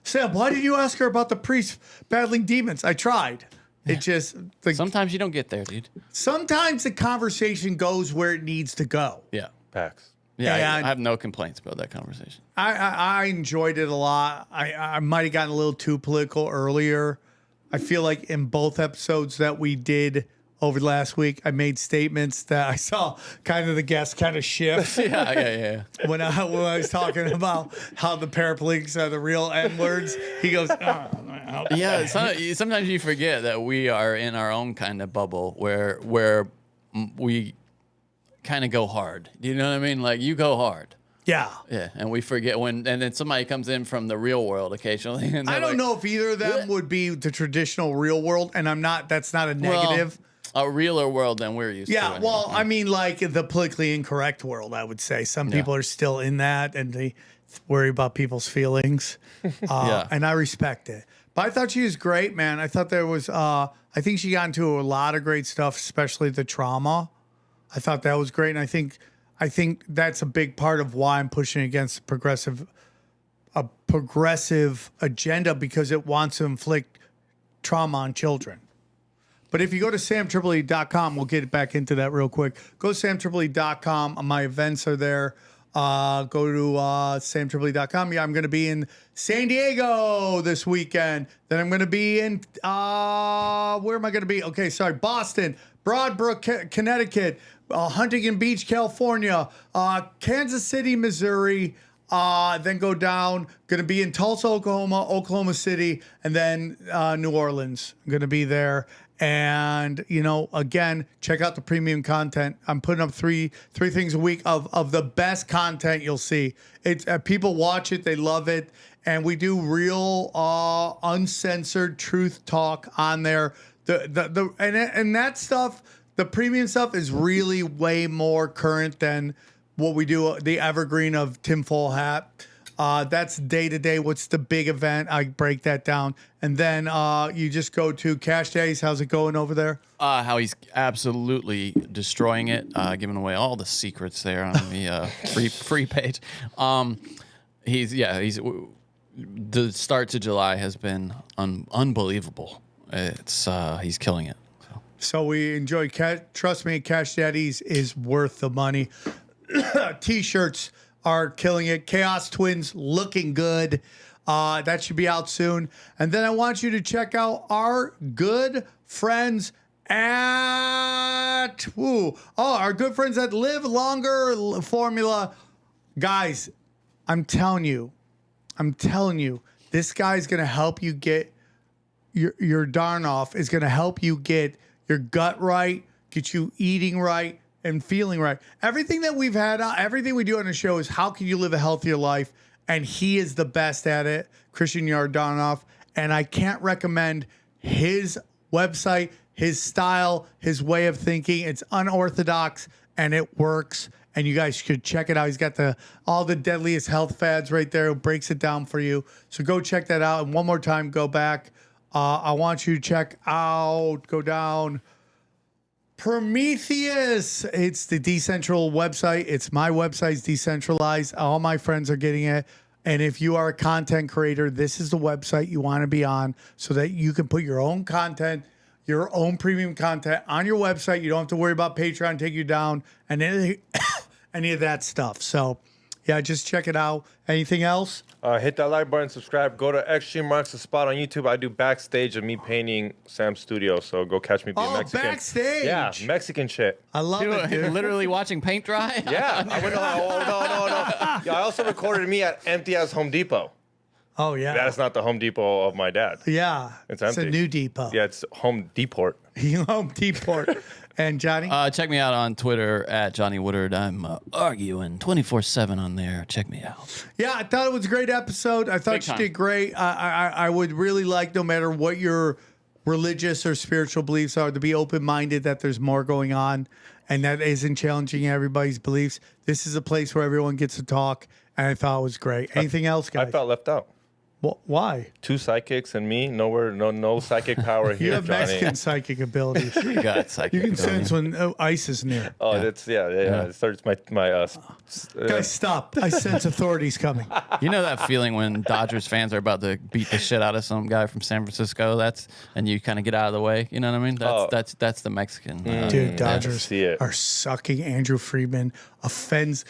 Sam, why did you ask her about the priest battling demons? I tried. It just Sometimes you don't get there, dude. sometimes the conversation goes where it needs to go. Yeah. Facts. Yeah, And- I have no complaints about that conversation. I enjoyed it a lot. I might have gotten a little too political earlier. I feel like in both episodes that we did over the last week, I made statements that I saw kind of the guests kind of shift Yeah. when I was talking about how the paraplegics are the real N words. He goes, oh, Yeah, sometimes you forget that we are in our own kind of bubble where we kind of go hard. You know what I mean? Like you go hard. yeah. Yeah, and we forget and then somebody comes in from the real world occasionally. And I don't know if either of them would be the traditional real world, and that's not a negative. A realer world than we're used to. Yeah, anyway. well, I mean, like the politically incorrect world, I would say. Some people are still in that and they worry about people's feelings. And I respect it. But I thought she was great, man. I thought there was, I think she got into a lot of great stuff, especially the trauma. I thought that was great. And I think that's a big part of why I'm pushing against a progressive agenda, because it wants to inflict trauma on children. But if you go to samtripoli.com, we'll get back into that real quick. Go to samtripoli.com. My events are there. Go to samtripoli.com. Yeah, I'm going to be in San Diego this weekend. Then I'm going to be in, where am I going to be? Okay, sorry, Boston, Broadbrook, Connecticut, Huntington Beach, California, Kansas City, Missouri. Then go down. Going to be in Tulsa, Oklahoma City, and then New Orleans. I'm going to be there. And, again, check out the premium content. I'm putting up three things a week of the best content you'll see. It's people watch it. They love it. And we do real uncensored truth talk on there. And that stuff, the premium stuff is really way more current than what we do, the evergreen of tinfoil hat. That's day to day. What's the big event? I break that down. And then you just go to Cash Days. How's it going over there? How he's absolutely destroying it, giving away all the secrets there on the free page. He's the start to July has been unbelievable. He's killing it. So we enjoy. Trust me, Cash Daddies is worth the money. T-shirts are killing it. Chaos Twins looking good. That should be out soon. And then I want you to check out our good friends at our good friends at Live Longer Formula. Guys, I'm telling you, this guy's gonna help you get your darn off. Is gonna help you get your gut right, get you eating right, and feeling right. Everything that we've had, everything we do on the show is how can you live a healthier life? And he is the best at it, Christian Yardanov. And I can't recommend his website, his style, his way of thinking. It's unorthodox and it works. And you guys should check it out. He's got all the deadliest health fads right there. It breaks it down for you. So go check that out. And one more time, go back. I want you to check out, go down. Prometheus. It's the decentral website. It's my website's decentralized. All my friends are getting it. And if you are a content creator, this is the website you want to be on so that you can put your own content, your own premium content on your website. You don't have to worry about Patreon taking you down and any of that stuff. So, yeah, just check it out. Anything else? Hit that like button, subscribe. Go to Extreme Marks the Spot on YouTube. I do backstage of me painting Sam's studio, so go catch me being Mexican. Backstage. Yeah, Mexican shit. I love it, dude. Literally watching paint dry. Yeah, I went. Oh no. Yeah, I also recorded me at empty ass Home Depot. Oh, yeah. That's not the Home Depot of my dad. Yeah. It's empty. It's a new depot. Yeah, it's Home Depot. Home Depot. And Johnny? Check me out on Twitter at Johnny Woodard. I'm arguing 24/7 on there. Check me out. Yeah, I thought it was a great episode. I thought Big you time. did great. I would really like, no matter what your religious or spiritual beliefs are, to be open-minded that there's more going on and that isn't challenging everybody's beliefs. This is a place where everyone gets to talk, and I thought it was great. Anything else, guys? I felt left out. Why? 2 psychics and me. No psychic power here, You have Johnny. Mexican psychic abilities. You got psychic. You can ability. sense when ice is near. Oh, that's yeah. It starts my Guys, stop. I sense authorities coming. You know that feeling when Dodgers fans are about to beat the shit out of some guy from San Francisco? And you kind of get out of the way. You know what I mean? That's the Mexican. Dude, Dodgers see it. are sucking. Andrew Friedman offends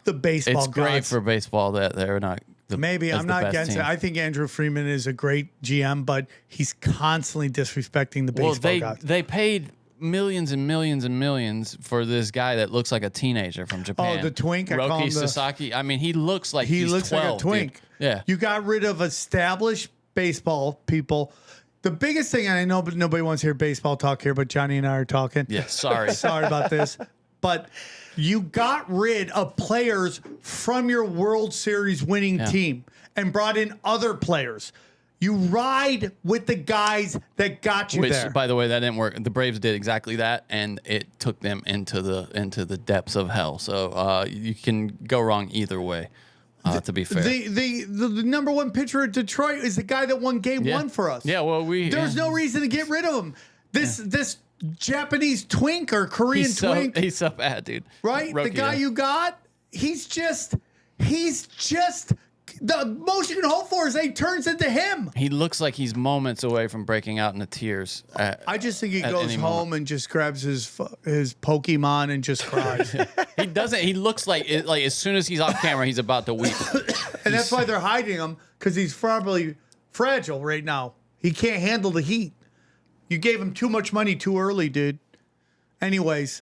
the baseball It's great gods. for baseball that they're not. Maybe I'm not against it. I think Andrew Freeman is a great GM, but he's constantly disrespecting the baseball gods. They paid millions and millions and millions for this guy that looks like a teenager from Japan. Oh, the twink? I call Roki him the- Sasaki. I mean, he looks like He he's looks 12, like a twink. dude. Yeah. You got rid of established baseball people. The biggest thing, and I know but nobody wants to hear baseball talk here, but Johnny and I are talking. Yeah, sorry. Sorry about this. But you got rid of players from your World Series winning team and brought in other players. You ride with the guys that got you Which, there. by the way, that didn't work. The Braves did exactly that, and it took them into the depths of hell. So you can go wrong either way. To be fair, The number one pitcher at Detroit is the guy that won Game 1 for us. Yeah, well, There's no reason to get rid of him. This Japanese twink or Korean twink, he's so bad, dude. right? The Roki, guy yeah. you got, he's just the most you can hope for is that he turns into him. He looks like he's moments away from breaking out into tears. I just think he At goes any home moment. and just grabs his Pokemon and just cries. He doesn't. He looks like as soon as he's off camera, he's about to weep. And that's why they're hiding him, because he's probably fragile right now. He can't handle the heat. You gave him too much money too early, dude. Anyways.